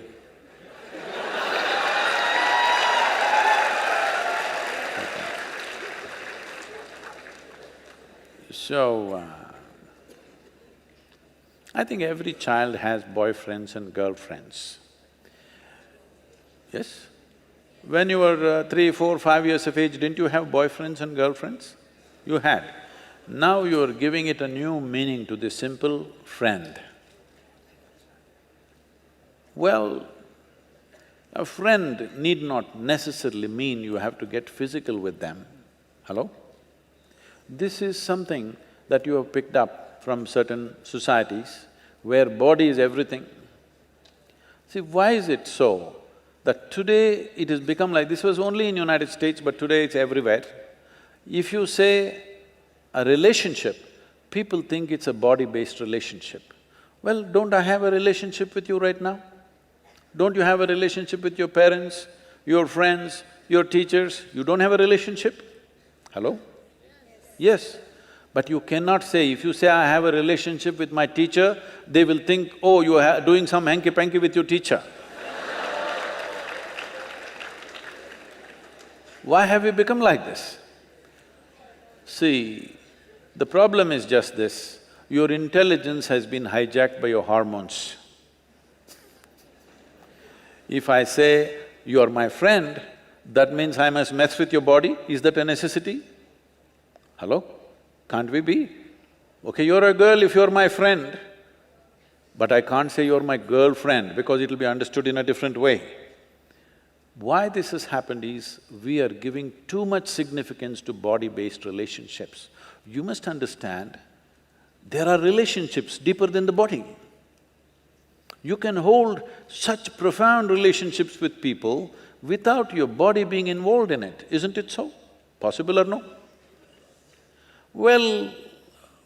So, I think every child has boyfriends and girlfriends. Yes? When you were 3, 4, 5 years of age, didn't you have boyfriends and girlfriends? You had. Now you are giving it a new meaning to this simple friend. Well, A friend need not necessarily mean you have to get physical with them. Hello? This is something that you have picked up from certain societies where body is everything. See, why is it so that today it has become like… This was only in United States, but today it's everywhere. If you say a relationship, people think it's a body-based relationship. Well, don't I have a relationship with you right now? Don't you have a relationship with your parents, your friends, your teachers? You don't have a relationship? Hello? Yes. But you cannot say, if you say, I have a relationship with my teacher, they will think, oh, you are doing some hanky-panky with your teacher. Why have we become like this? See, the problem is just this, your intelligence has been hijacked by your hormones. If I say, you are my friend, that means I must mess with your body, is that a necessity? Hello? Can't we be? Okay, you're a girl if you're my friend, but I can't say you're my girlfriend because it'll be understood in a different way. Why this has happened is, we are giving too much significance to body-based relationships. You must understand, there are relationships deeper than the body. You can hold such profound relationships with people without your body being involved in it, isn't it so? Possible or no? Well,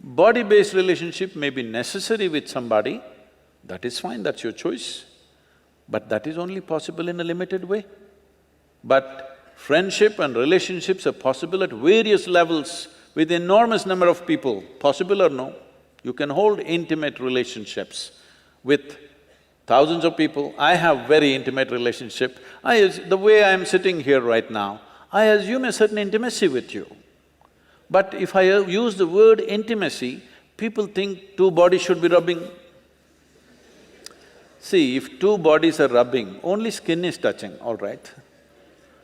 body-based relationship may be necessary with somebody, that is fine, that's your choice. But that is only possible in a limited way. But friendship and relationships are possible at various levels with enormous number of people, possible or no? You can hold intimate relationships with thousands of people. I have very intimate relationship. The way I'm sitting here right now, I assume a certain intimacy with you. But if I use the word intimacy, people think two bodies should be rubbing. See, if two bodies are rubbing, only skin is touching, all right?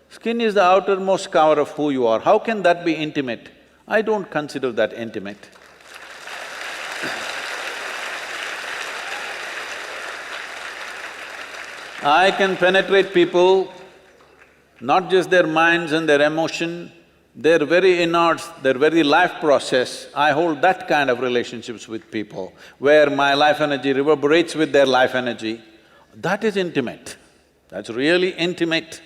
Skin is the outermost cover of who you are. How can that be intimate? I don't consider that intimate. I can penetrate people, not just their minds and their emotion, their very innards, their very life process. I hold that kind of relationships with people, where my life energy reverberates with their life energy. That is intimate, that's really intimate.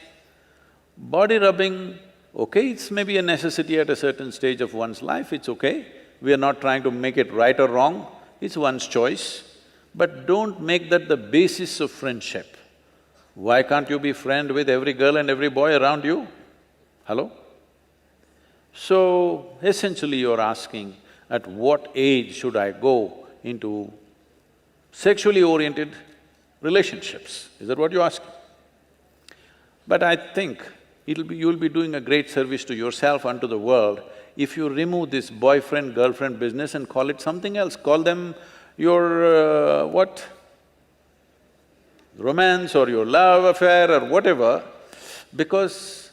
Body rubbing, okay, it's maybe a necessity at a certain stage of one's life, it's okay. We are not trying to make it right or wrong, it's one's choice. But don't make that the basis of friendship. Why can't you be friend with every girl and every boy around you? Hello? So, essentially you're asking, at what age should I go into sexually oriented relationships? Is that what you're asking? But I think you'll be doing a great service to yourself and to the world if you remove this boyfriend-girlfriend business and call it something else. Call them your what? Romance or your love affair or whatever, because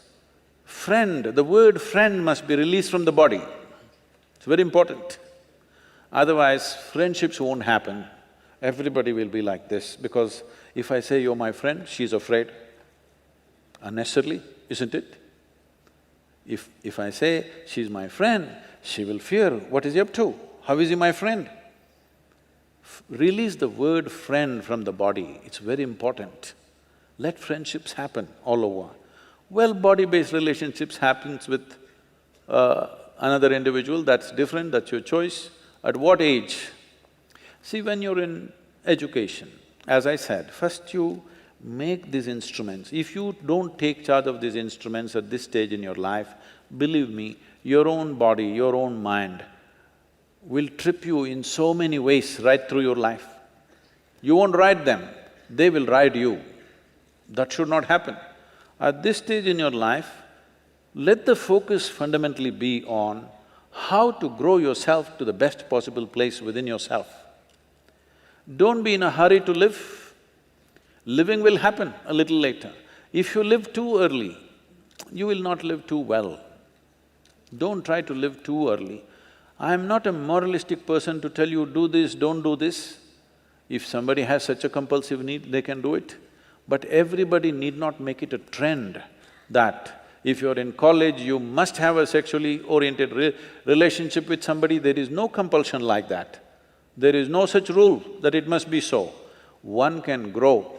friend, the word friend must be released from the body. It's very important. Otherwise, friendships won't happen. Everybody will be like this, because if I say you're my friend, she's afraid. Unnecessarily, isn't it? If I say she's my friend, she will fear, what is he up to? How is he my friend? Release the word friend from the body, it's very important. Let friendships happen all over. Well, body-based relationships happens with another individual, that's different, that's your choice. At what age? See, when you're in education, as I said, first you make these instruments. If you don't take charge of these instruments at this stage in your life, believe me, your own body, your own mind will trip you in so many ways right through your life. You won't ride them, they will ride you. That should not happen. At this stage in your life, let the focus fundamentally be on how to grow yourself to the best possible place within yourself. Don't be in a hurry to live. Living will happen a little later. If you live too early, you will not live too well. Don't try to live too early. I am not a moralistic person to tell you, do this, don't do this. If somebody has such a compulsive need, they can do it. But everybody need not make it a trend that if you're in college, you must have a sexually oriented relationship with somebody. There is no compulsion like that. There is no such rule that it must be so. One can grow.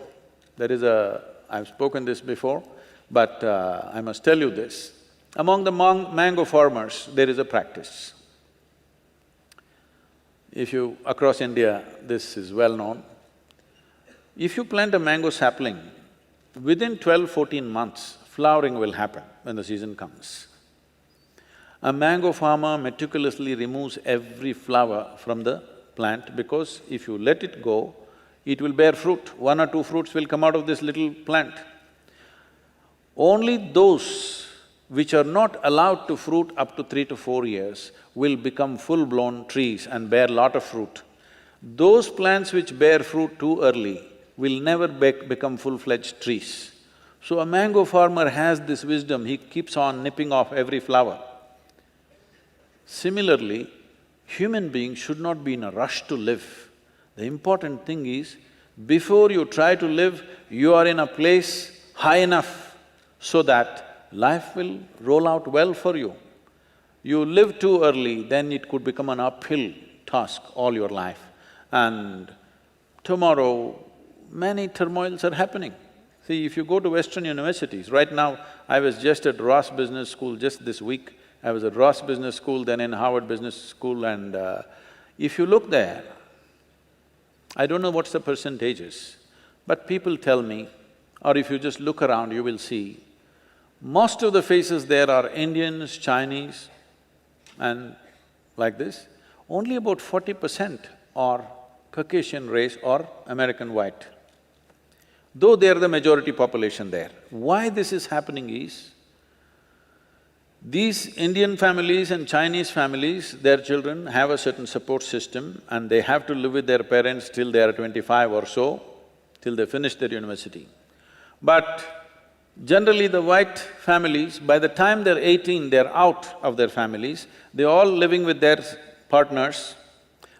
There is a… I've spoken this before, but I must tell you this. Among the mango farmers, there is a practice. If you… across India, this is well known. If you plant a mango sapling, within 12–14 months, flowering will happen when the season comes. A mango farmer meticulously removes every flower from the plant because if you let it go, it will bear fruit. 1 or 2 fruits will come out of this little plant. Only those which are not allowed to fruit up to 3 to 4 years will become full-blown trees and bear lot of fruit. Those plants which bear fruit too early will never become full-fledged trees. So a mango farmer has this wisdom, he keeps on nipping off every flower. Similarly, human beings should not be in a rush to live. The important thing is, before you try to live, you are in a place high enough so that life will roll out well for you. You live too early, then it could become an uphill task all your life. And tomorrow, many turmoils are happening. See, if you go to Western universities, right now, I was just at Ross Business School just this week. I was at Ross Business School, then in Harvard Business School, and if you look there, I don't know what's the percentages, but people tell me, or if you just look around, you will see, most of the faces there are Indians, Chinese, and like this. Only about 40% are Caucasian race or American white, though they are the majority population there. Why this is happening is, these Indian families and Chinese families, their children have a certain support system and they have to live with their parents till they are 25 or so, till they finish their university. But generally the white families, by the time they're 18, they're out of their families, they're all living with their partners,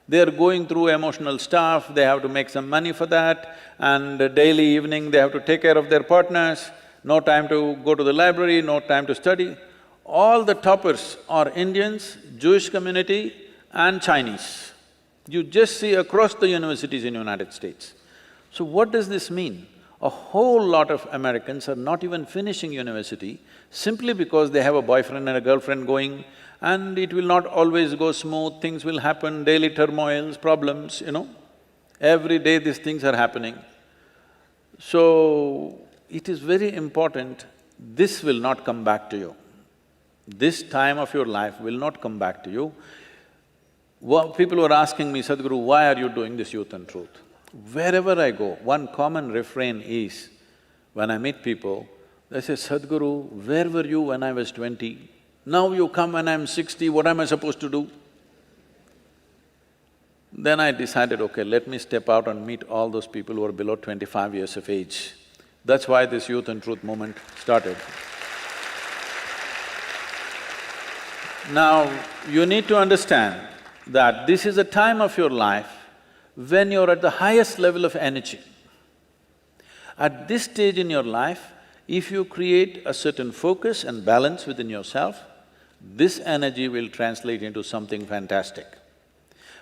they're going through emotional stuff, they have to make some money for that, and daily evening they have to take care of their partners, no time to go to the library, no time to study. All the toppers are Indians, Jewish community and Chinese. You just see across the universities in United States. So what does this mean? A whole lot of Americans are not even finishing university simply because they have a boyfriend and a girlfriend going, and it will not always go smooth, things will happen, daily turmoils, problems, you know. Every day these things are happening. So, it is very important, this will not come back to you. This time of your life will not come back to you. People were asking me, Sadhguru, why are you doing this Youth and Truth? Wherever I go, one common refrain is, when I meet people, they say, Sadhguru, where were you when I was 20? Now you come when I'm 60, what am I supposed to do? Then I decided, okay, let me step out and meet all those people who are below 25 years of age. That's why this Youth and Truth movement started. Now, you need to understand that this is a time of your life when you're at the highest level of energy. At this stage in your life, if you create a certain focus and balance within yourself, this energy will translate into something fantastic.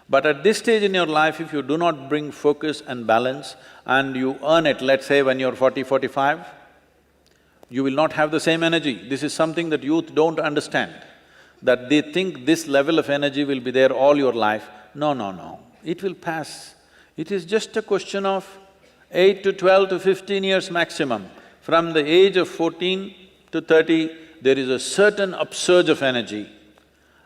But at this stage in your life, if you do not bring focus and balance and you earn it, let's say when you're 40, 45, you will not have the same energy. This is something that youth don't understand, that they think this level of energy will be there all your life. No, no, no, it will pass. It is just a question of 8 to 12 to 15 years maximum. From the age of 14 to 30, there is a certain upsurge of energy.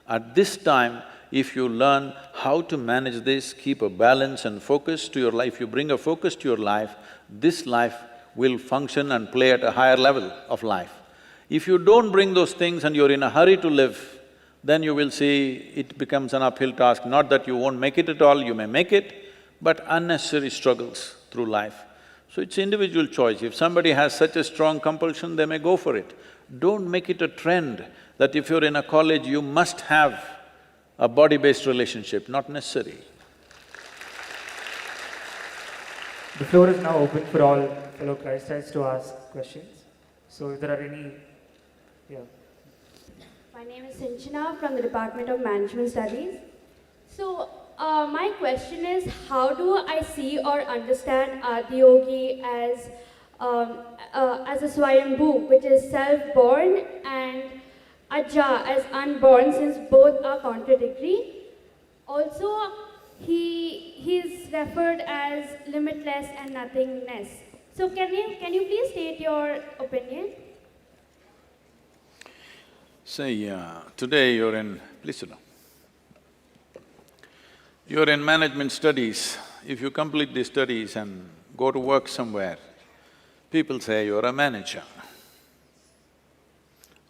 At this time, if you learn how to manage this, keep a balance and focus to your life, you bring a focus to your life, this life will function and play at a higher level of life. If you don't bring those things and you're in a hurry to live, then you will see it becomes an uphill task. Not that you won't make it at all, you may make it, but unnecessary struggles through life. So it's individual choice. If somebody has such a strong compulsion, they may go for it. Don't make it a trend that if you're in a college, you must have a body-based relationship, not necessary. The floor is now open for all fellow Christites to ask questions. So if there are any, yeah. My name is Sinchana from the Department of Management Studies. So, my question is, how do I see or understand Adiyogi as a Swayambhu, which is self-born, and Aja as unborn, since both are contradictory? Also, he is referred as limitless and nothingness. So, can you please state your opinion? Say, today you're in… please sit down. You're in management studies. If you complete these studies and go to work somewhere, people say you're a manager.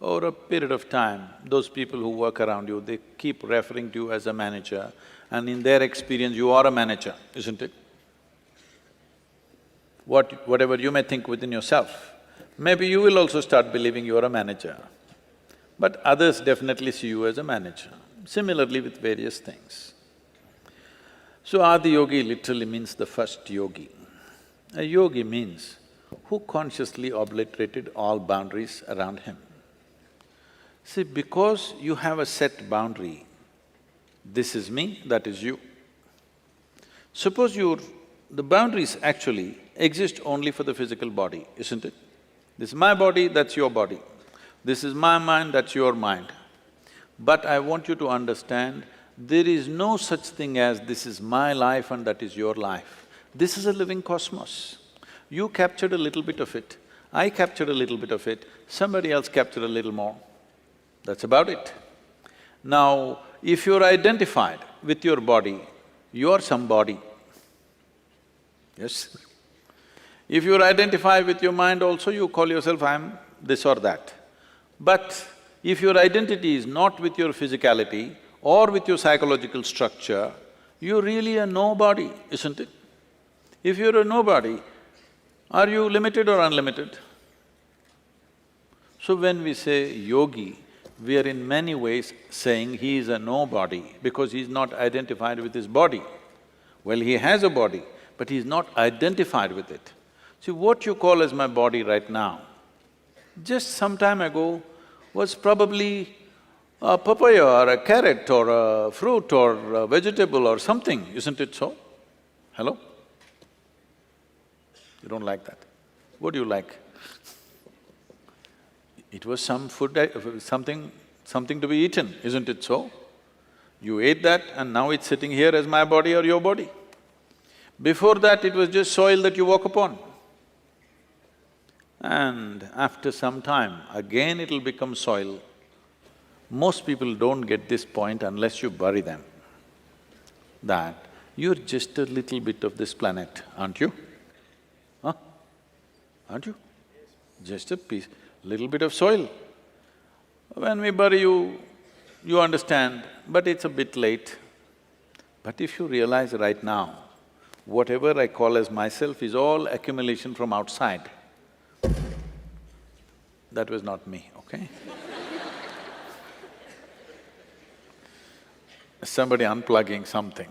Over a period of time, those people who work around you, they keep referring to you as a manager, and in their experience, you are a manager, isn't it? Whatever you may think within yourself, maybe you will also start believing you're a manager, but others definitely see you as a manager. Similarly with various things. So Adiyogi literally means the first yogi. A yogi means who consciously obliterated all boundaries around him. See, because you have a set boundary, this is me, that is you. Suppose the boundaries actually exist only for the physical body, isn't it? This is my body, that's your body. This is my mind, that's your mind. But I want you to understand, there is no such thing as this is my life and that is your life. This is a living cosmos. You captured a little bit of it, I captured a little bit of it, somebody else captured a little more. That's about it. Now, if you're identified with your body, you're somebody. Yes? If you're identified with your mind also, you call yourself, I'm this or that. But if your identity is not with your physicality or with your psychological structure, you're really a nobody, isn't it? If you're a nobody, are you limited or unlimited? So when we say yogi, we are in many ways saying he is a nobody because he's not identified with his body. Well, he has a body, but he's not identified with it. See, what you call as my body right now, just some time ago was probably a papaya or a carrot or a fruit or a vegetable or something, isn't it so? Hello? You don't like that. What do you like? It was some food, something to be eaten, isn't it so? You ate that and now it's sitting here as my body or your body. Before that, it was just soil that you walk upon. And after some time, again it'll become soil. Most people don't get this point unless you bury them, that you're just a little bit of this planet, aren't you? Huh? Aren't you? Just a piece, little bit of soil. When we bury you, you understand, but it's a bit late. But if you realize right now, whatever I call as myself is all accumulation from outside. That was not me, okay? Somebody unplugging something.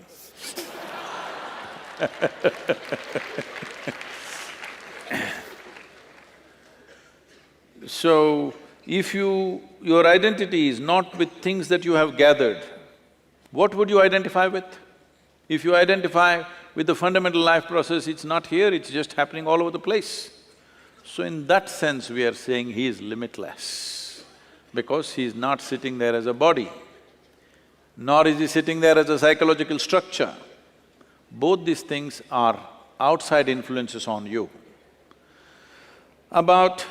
So, if your identity is not with things that you have gathered, what would you identify with? If you identify with the fundamental life process, it's not here, it's just happening all over the place. So in that sense, we are saying he is limitless, because he is not sitting there as a body, nor is he sitting there as a psychological structure. Both these things are outside influences on you. About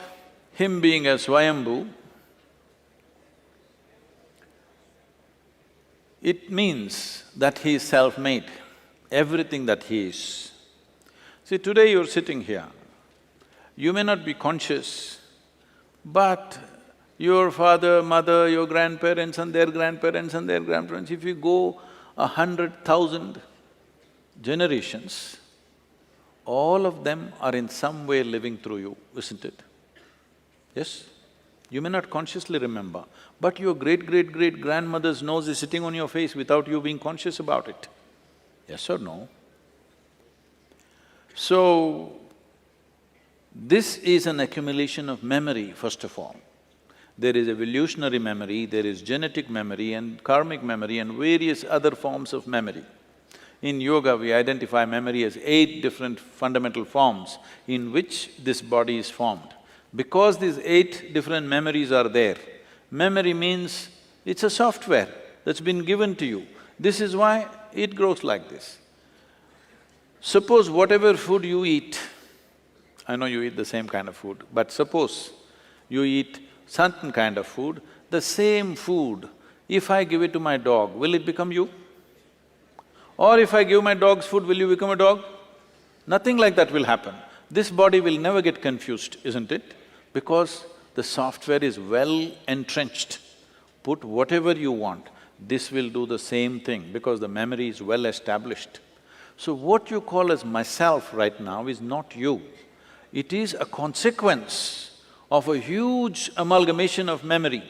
him being a Swayambhu, it means that he is self-made, everything that he is. See, today you're sitting here, you may not be conscious, but your father, mother, your grandparents and their grandparents and their grandparents, if you go 100,000 generations, all of them are in some way living through you, isn't it? Yes? You may not consciously remember, but your great-great-great-grandmother's nose is sitting on your face without you being conscious about it. Yes or no? So, this is an accumulation of memory, first of all. There is evolutionary memory, there is genetic memory and karmic memory and various other forms of memory. In yoga, we identify memory as 8 different fundamental forms in which this body is formed. Because these 8 different memories are there, memory means it's a software that's been given to you. This is why it grows like this. Suppose whatever food you eat, I know you eat the same kind of food, but suppose you eat certain kind of food, the same food, if I give it to my dog, will it become you? Or if I give my dog's food, will you become a dog? Nothing like that will happen. This body will never get confused, isn't it? Because the software is well entrenched. Put whatever you want, this will do the same thing because the memory is well established. So what you call as myself right now is not you. It is a consequence of a huge amalgamation of memory.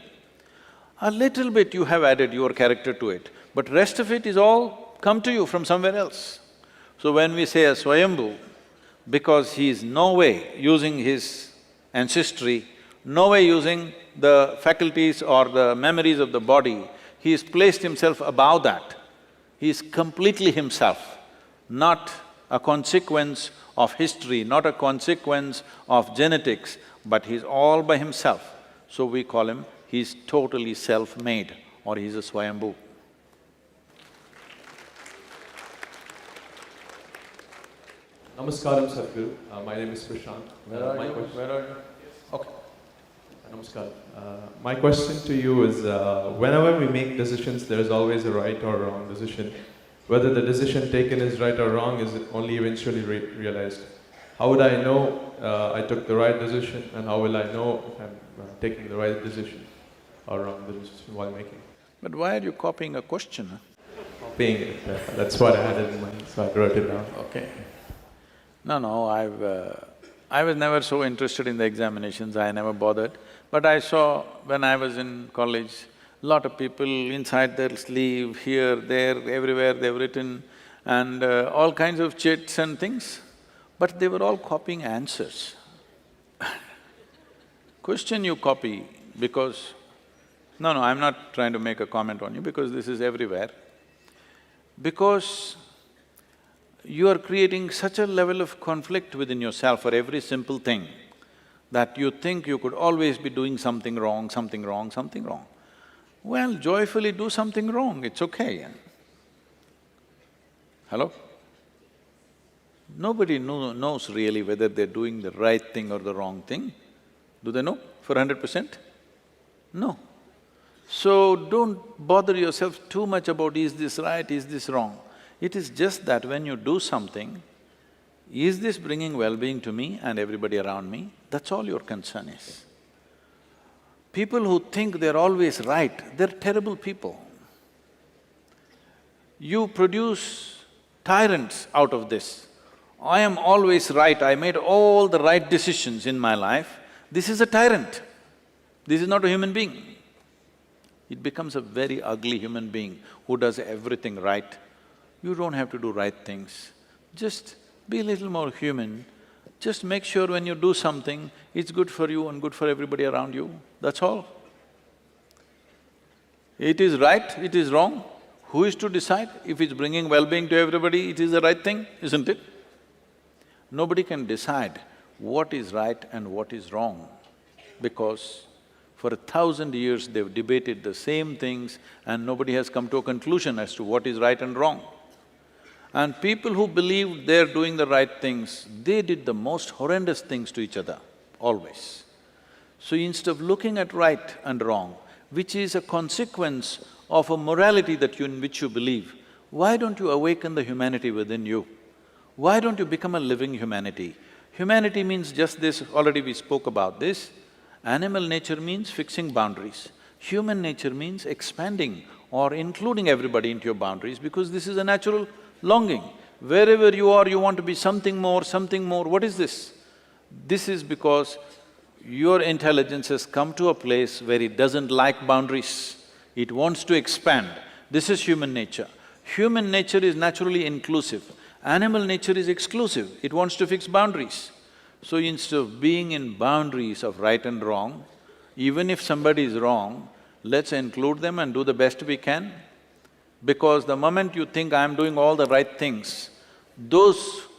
A little bit you have added your character to it, but rest of it is all come to you from somewhere else. So when we say a Swayambhu, because he is no way using his ancestry, no way using the faculties or the memories of the body, he has placed himself above that. He is completely himself, not a consequence of history, not a consequence of genetics, but he's all by himself. So we call him, he's totally self-made or he's a Swayambhu. Namaskaram, Sadhguru. My name is Prashant. Where are you? Okay. Namaskaram. My question to you is, whenever we make decisions, there is always a right or wrong decision. Whether the decision taken is right or wrong is only eventually realized. How would I know I took the right decision, and how will I know if I'm taking the right decision or wrong decision while making? But why are you copying a question, huh? Copying it, that's what I had in mind, so I wrote it down. Okay. No, I was never so interested in the examinations, I never bothered. But I saw when I was in college, lot of people inside their sleeve, here, there, everywhere they've written and all kinds of chits and things, but they were all copying answers. Question you copy because… No, I'm not trying to make a comment on you because this is everywhere. Because you are creating such a level of conflict within yourself for every simple thing that you think you could always be doing something wrong, something wrong, something wrong. Well, joyfully do something wrong, it's okay. Hello? Nobody knows really whether they're doing the right thing or the wrong thing. Do they know for 100%? No. So don't bother yourself too much about is this right, is this wrong. It is just that when you do something, is this bringing well-being to me and everybody around me? That's all your concern is. People who think they're always right, they're terrible people. You produce tyrants out of this. I am always right, I made all the right decisions in my life. This is a tyrant. This is not a human being. It becomes a very ugly human being who does everything right. You don't have to do right things. Just be a little more human. Just make sure when you do something, it's good for you and good for everybody around you, that's all. It is right, it is wrong. Who is to decide? If it's bringing well-being to everybody, it is the right thing, isn't it? Nobody can decide what is right and what is wrong because for 1,000 years they've debated the same things and nobody has come to a conclusion as to what is right and wrong. And people who believed they're doing the right things, they did the most horrendous things to each other, always. So instead of looking at right and wrong, which is a consequence of a morality in which you believe, why don't you awaken the humanity within you? Why don't you become a living humanity? Humanity means just this, already we spoke about this. Animal nature means fixing boundaries. Human nature means expanding or including everybody into your boundaries because this is a natural longing. Wherever you are, you want to be something more, something more. What is this? This is because your intelligence has come to a place where it doesn't like boundaries. It wants to expand. This is human nature. Human nature is naturally inclusive. Animal nature is exclusive, it wants to fix boundaries. So instead of being in boundaries of right and wrong, even if somebody is wrong, let's include them and do the best we can. Because the moment you think, I'm doing all the right things,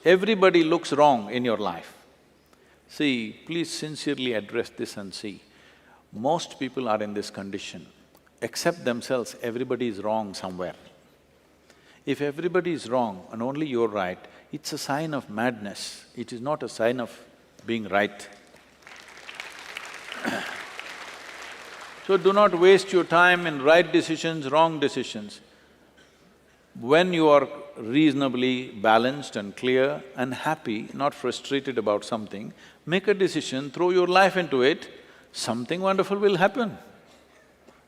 everybody looks wrong in your life. See, please sincerely address this and see, most people are in this condition. Except themselves, everybody is wrong somewhere. If everybody is wrong and only you're right, it's a sign of madness, it is not a sign of being right. So do not waste your time in right decisions, wrong decisions. When you are reasonably balanced and clear and happy, not frustrated about something, make a decision, throw your life into it, something wonderful will happen.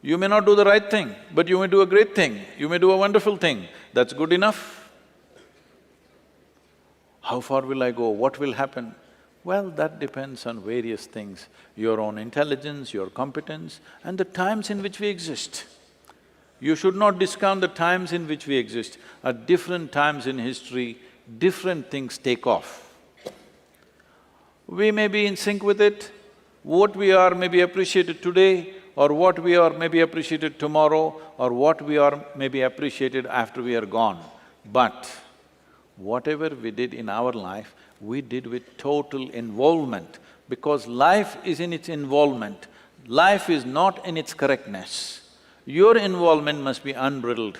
You may not do the right thing, but you may do a great thing, you may do a wonderful thing, that's good enough. How far will I go? What will happen? Well, that depends on various things, your own intelligence, your competence, and the times in which we exist. You should not discount the times in which we exist. At different times in history, different things take off. We may be in sync with it, what we are may be appreciated today, or what we are may be appreciated tomorrow, or what we are may be appreciated after we are gone. But whatever we did in our life, we did with total involvement, because life is in its involvement, life is not in its correctness. Your involvement must be unbridled.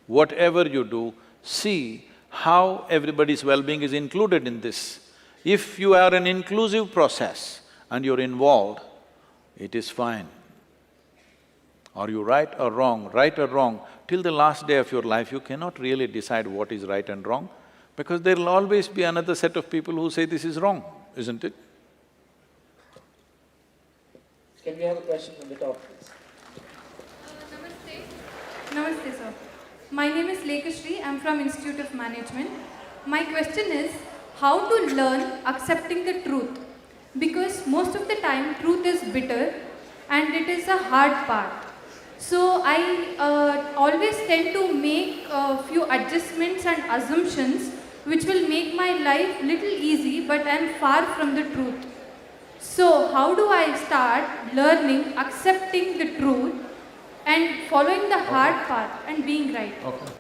Whatever you do, see how everybody's well-being is included in this. If you are an inclusive process and you're involved, it is fine. Are you right or wrong? Right or wrong, till the last day of your life, you cannot really decide what is right and wrong, because there'll always be another set of people who say this is wrong, isn't it? Can we have a question from the top, please? Namaste, sir. My name is Lekashri. I'm from Institute of Management. My question is, how to learn accepting the truth? Because most of the time, truth is bitter and it is a hard part. So I always tend to make a few adjustments and assumptions which will make my life little easy, but I'm far from the truth. So how do I start learning, accepting the truth and following the hard path and being right? Okay.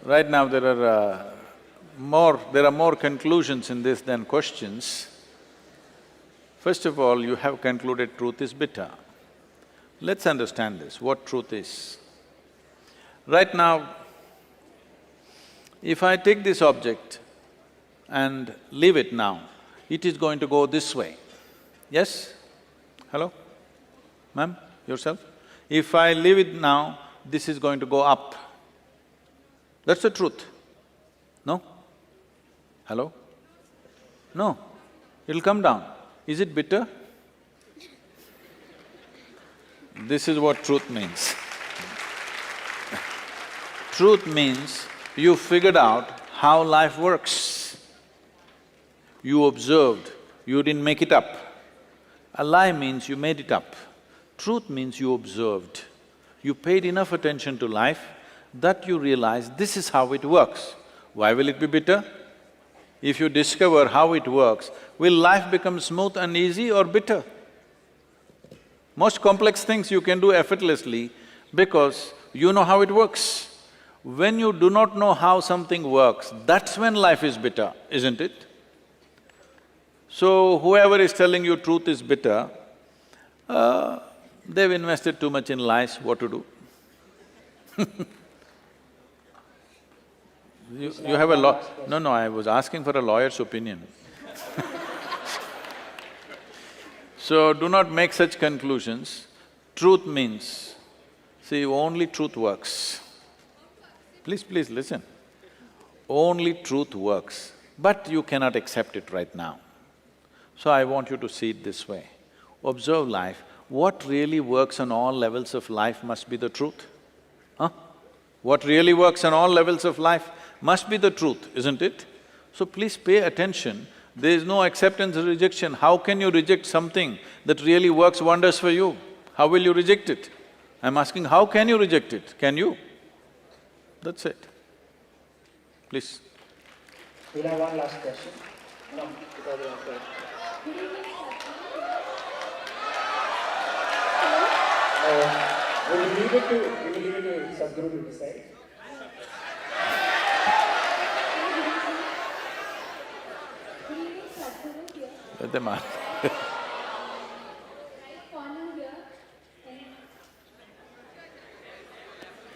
Right now there are more conclusions in this than questions. First of all, you have concluded truth is bitter. Let's understand this, what truth is. Right now, if I take this object and leave it now, it is going to go this way. Yes? Hello? Ma'am, yourself? If I leave it now, this is going to go up. That's the truth. No? Hello? No, it'll come down. Is it bitter? This is what truth means. Truth means you figured out how life works. You observed, you didn't make it up. A lie means you made it up. Truth means you observed. You paid enough attention to life that you realized this is how it works. Why will it be bitter? If you discover how it works, will life become smooth and easy or bitter? Most complex things you can do effortlessly because you know how it works. When you do not know how something works, that's when life is bitter, isn't it? So whoever is telling you truth is bitter, they've invested too much in lies, what to do? You have a law… No, I was asking for a lawyer's opinion. So do not make such conclusions. Truth means, see, only truth works. Please listen. Only truth works, but you cannot accept it right now. So I want you to see it this way. Observe life. What really works on all levels of life must be the truth. Huh? What really works on all levels of life must be the truth, isn't it? So please pay attention. There is no acceptance or rejection. How can you reject something that really works wonders for you? How will you reject it? I'm asking, how can you reject it? Can you? That's it. Please. We'll have one last question. No, because of that. We will leave it to Sadhguru to decide. Let them ask.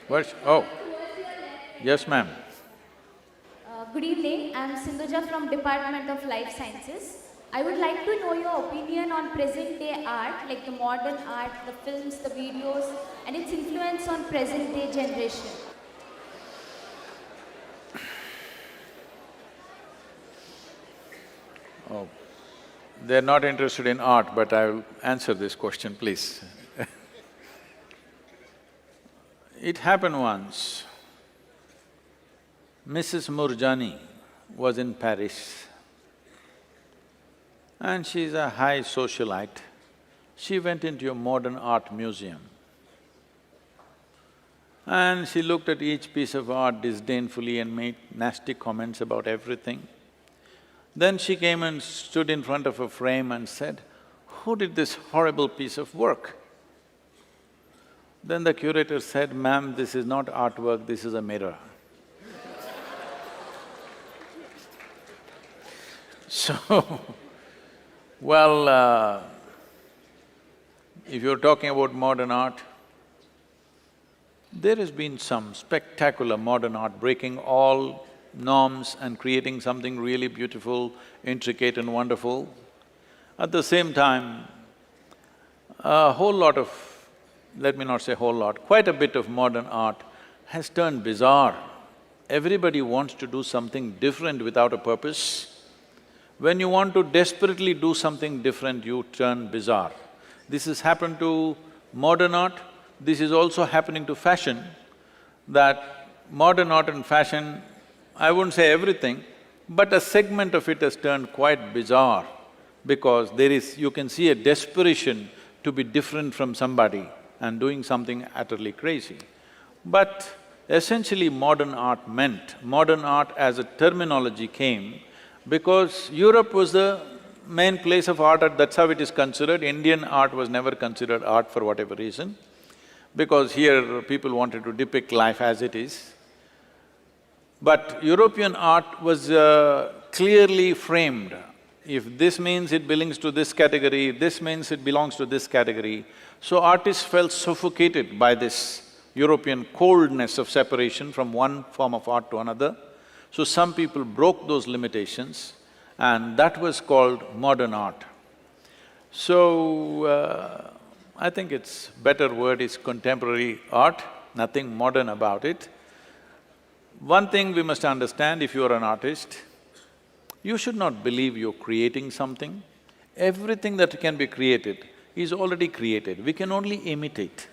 What? Oh, yes, ma'am. Good evening, I am Sindhuja from Department of Life Sciences. I would like to know your opinion on present day art, like the modern art, the films, the videos, and its influence on present day generation. Oh, they're not interested in art, but I'll answer this question, please. It happened once. Mrs. Murjani was in Paris and she's a high socialite. She went into a modern art museum and she looked at each piece of art disdainfully and made nasty comments about everything. Then she came and stood in front of a frame and said, "Who did this horrible piece of work?" Then the curator said, "Ma'am, this is not artwork, this is a mirror." So, well, if you're talking about modern art, there has been some spectacular modern art breaking all norms and creating something really beautiful, intricate and wonderful. At the same time, a whole lot of, let me not say whole lot, quite a bit of modern art has turned bizarre. Everybody wants to do something different without a purpose. When you want to desperately do something different, you turn bizarre. This has happened to modern art, this is also happening to fashion, that modern art and fashion, I wouldn't say everything, but a segment of it has turned quite bizarre because you can see a desperation to be different from somebody and doing something utterly crazy. But essentially modern art as a terminology came because Europe was the main place of art, that's how it is considered. Indian art was never considered art for whatever reason, because here people wanted to depict life as it is. But European art was clearly framed. If this means it belongs to this category, this means it belongs to this category. So artists felt suffocated by this European coldness of separation from one form of art to another. So some people broke those limitations and that was called modern art. So, I think its better word is contemporary art, nothing modern about it. One thing we must understand, if you are an artist, you should not believe you're creating something. Everything that can be created is already created, we can only imitate.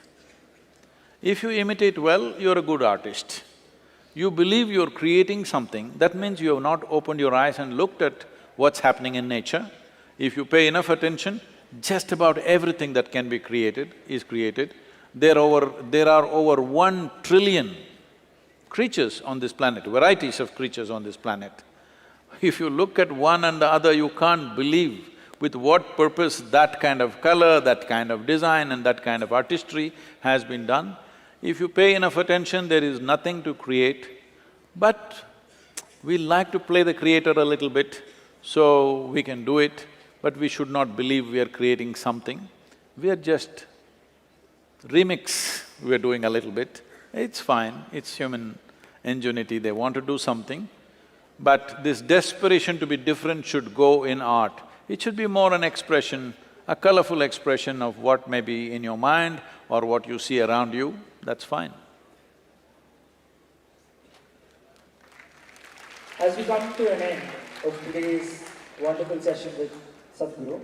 If you imitate well, you're a good artist. You believe you're creating something, that means you have not opened your eyes and looked at what's happening in nature. If you pay enough attention, just about everything that can be created is created. There are over 1 trillion creatures on this planet, varieties of creatures on this planet. If you look at one and the other, you can't believe with what purpose that kind of color, that kind of design and that kind of artistry has been done. If you pay enough attention, there is nothing to create, but we like to play the creator a little bit, so we can do it, but we should not believe we are creating something. We are just remix, we are doing a little bit. It's fine, it's human ingenuity, they want to do something. But this desperation to be different should go in art. It should be more an expression, a colorful expression of what may be in your mind or what you see around you, that's fine. As we come to an end of today's wonderful session with Sadhguru,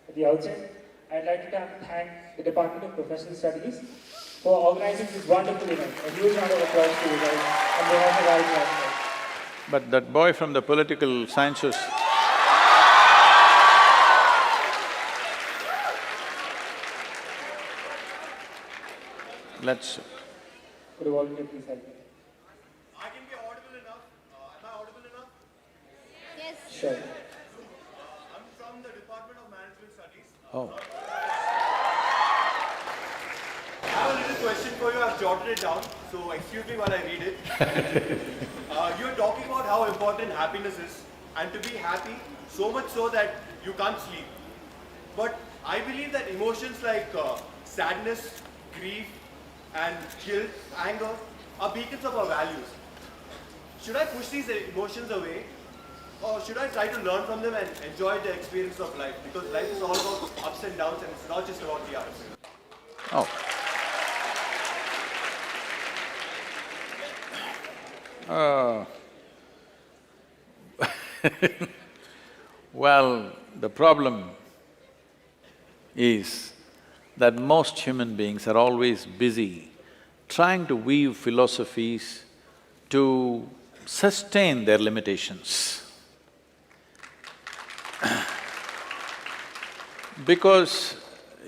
at the outset, I'd like to thank the Department of Professional Studies for organizing this wonderful event. A huge round of applause to you guys on behalf of our classmates. But that boy from the political sciences… Let's… Could a volunteer please help me? I can be audible enough. Am I audible enough? Sure. I'm from the Department of Management Studies. Oh. I have a little question for you. I've jotted it down, so excuse me while I read it. You're talking about how important happiness is, and to be happy, so much so that you can't sleep. But I believe that emotions like sadness, grief, and guilt, anger are beacons of our values. Should I push these emotions away, or should I try to learn from them and enjoy the experience of life? Because life is all about ups and downs, and it's not just about the ups. Oh. Well, the problem is that most human beings are always busy trying to weave philosophies to sustain their limitations. Because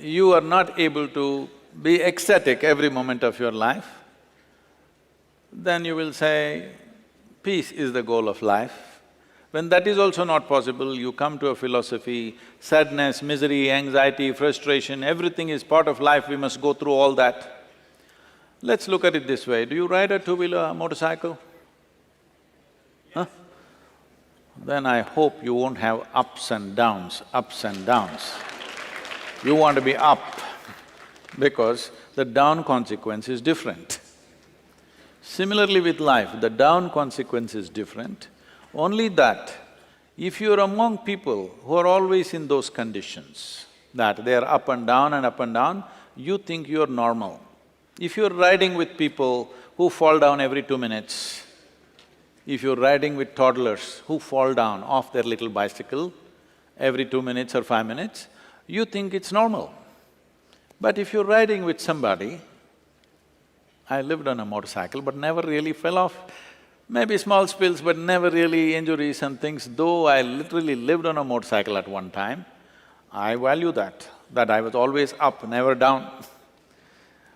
you are not able to be ecstatic every moment of your life, then you will say, peace is the goal of life. When that is also not possible, you come to a philosophy, sadness, misery, anxiety, frustration, everything is part of life, we must go through all that. Let's look at it this way, do you ride a two-wheeler, a motorcycle? Huh? Then I hope you won't have ups and downs, ups and downs. You want to be up, because the down consequence is different. Similarly with life, the down consequence is different, only that if you're among people who are always in those conditions, that they are up and down, you think you're normal. If you're riding with people who fall down every 2 minutes, if you're riding with toddlers who fall down off their little bicycle every 2 minutes or 5 minutes, you think it's normal. But if you're riding with somebody, I lived on a motorcycle but never really fell off. Maybe small spills but never really injuries and things, though I literally lived on a motorcycle at one time, I value that I was always up, never down.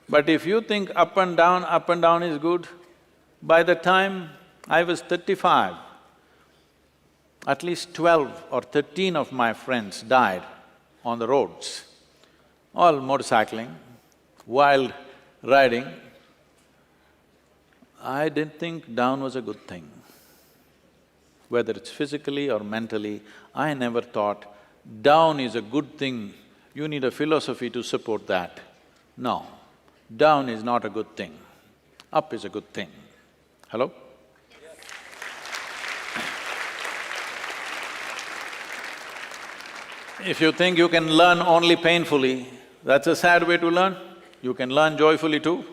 But if you think up and down is good, by the time I was 35, at least 12 or 13 of my friends died on the roads, all motorcycling, wild riding. I didn't think down was a good thing. Whether it's physically or mentally, I never thought down is a good thing, you need a philosophy to support that. No, down is not a good thing, up is a good thing. Hello? If you think you can learn only painfully, that's a sad way to learn. You can learn joyfully too.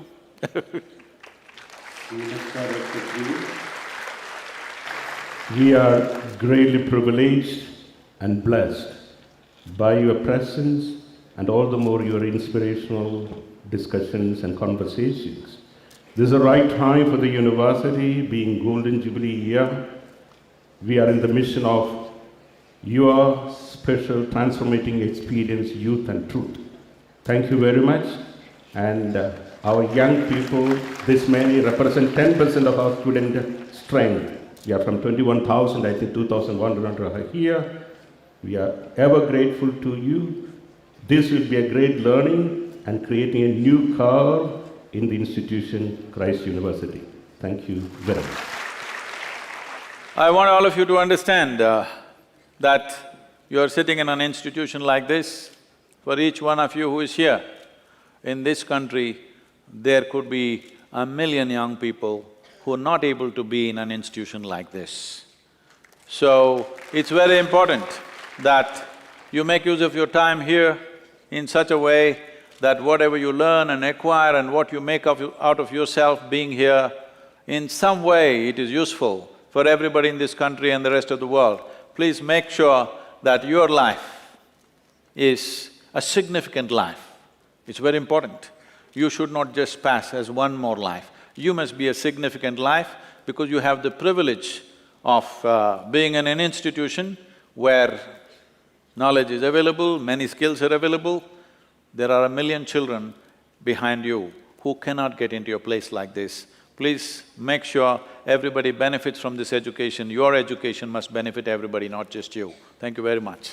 We are greatly privileged and blessed by your presence and all the more your inspirational discussions and conversations. This is the right time for the university, being Golden Jubilee year. We are in the mission of your special transformating experience, youth and truth. Thank you very much. And our young people, this many, represent 10% of our student strength. We are from 21,000, I think 2,100 are here. We are ever grateful to you. This will be a great learning and creating a new curve in the institution, Christ University. Thank you very much. I want all of you to understand that you are sitting in an institution like this. For each one of you who is here, in this country, there could be 1 million young people who are not able to be in an institution like this. So, it's very important that you make use of your time here in such a way that whatever you learn and acquire and what you make out of yourself being here, in some way it is useful for everybody in this country and the rest of the world. Please make sure that your life is a significant life. It's very important. You should not just pass as one more life. You must be a significant life because you have the privilege of being in an institution where knowledge is available, many skills are available. There are 1 million children behind you who cannot get into a place like this. Please make sure everybody benefits from this education. Your education must benefit everybody, not just you. Thank you very much.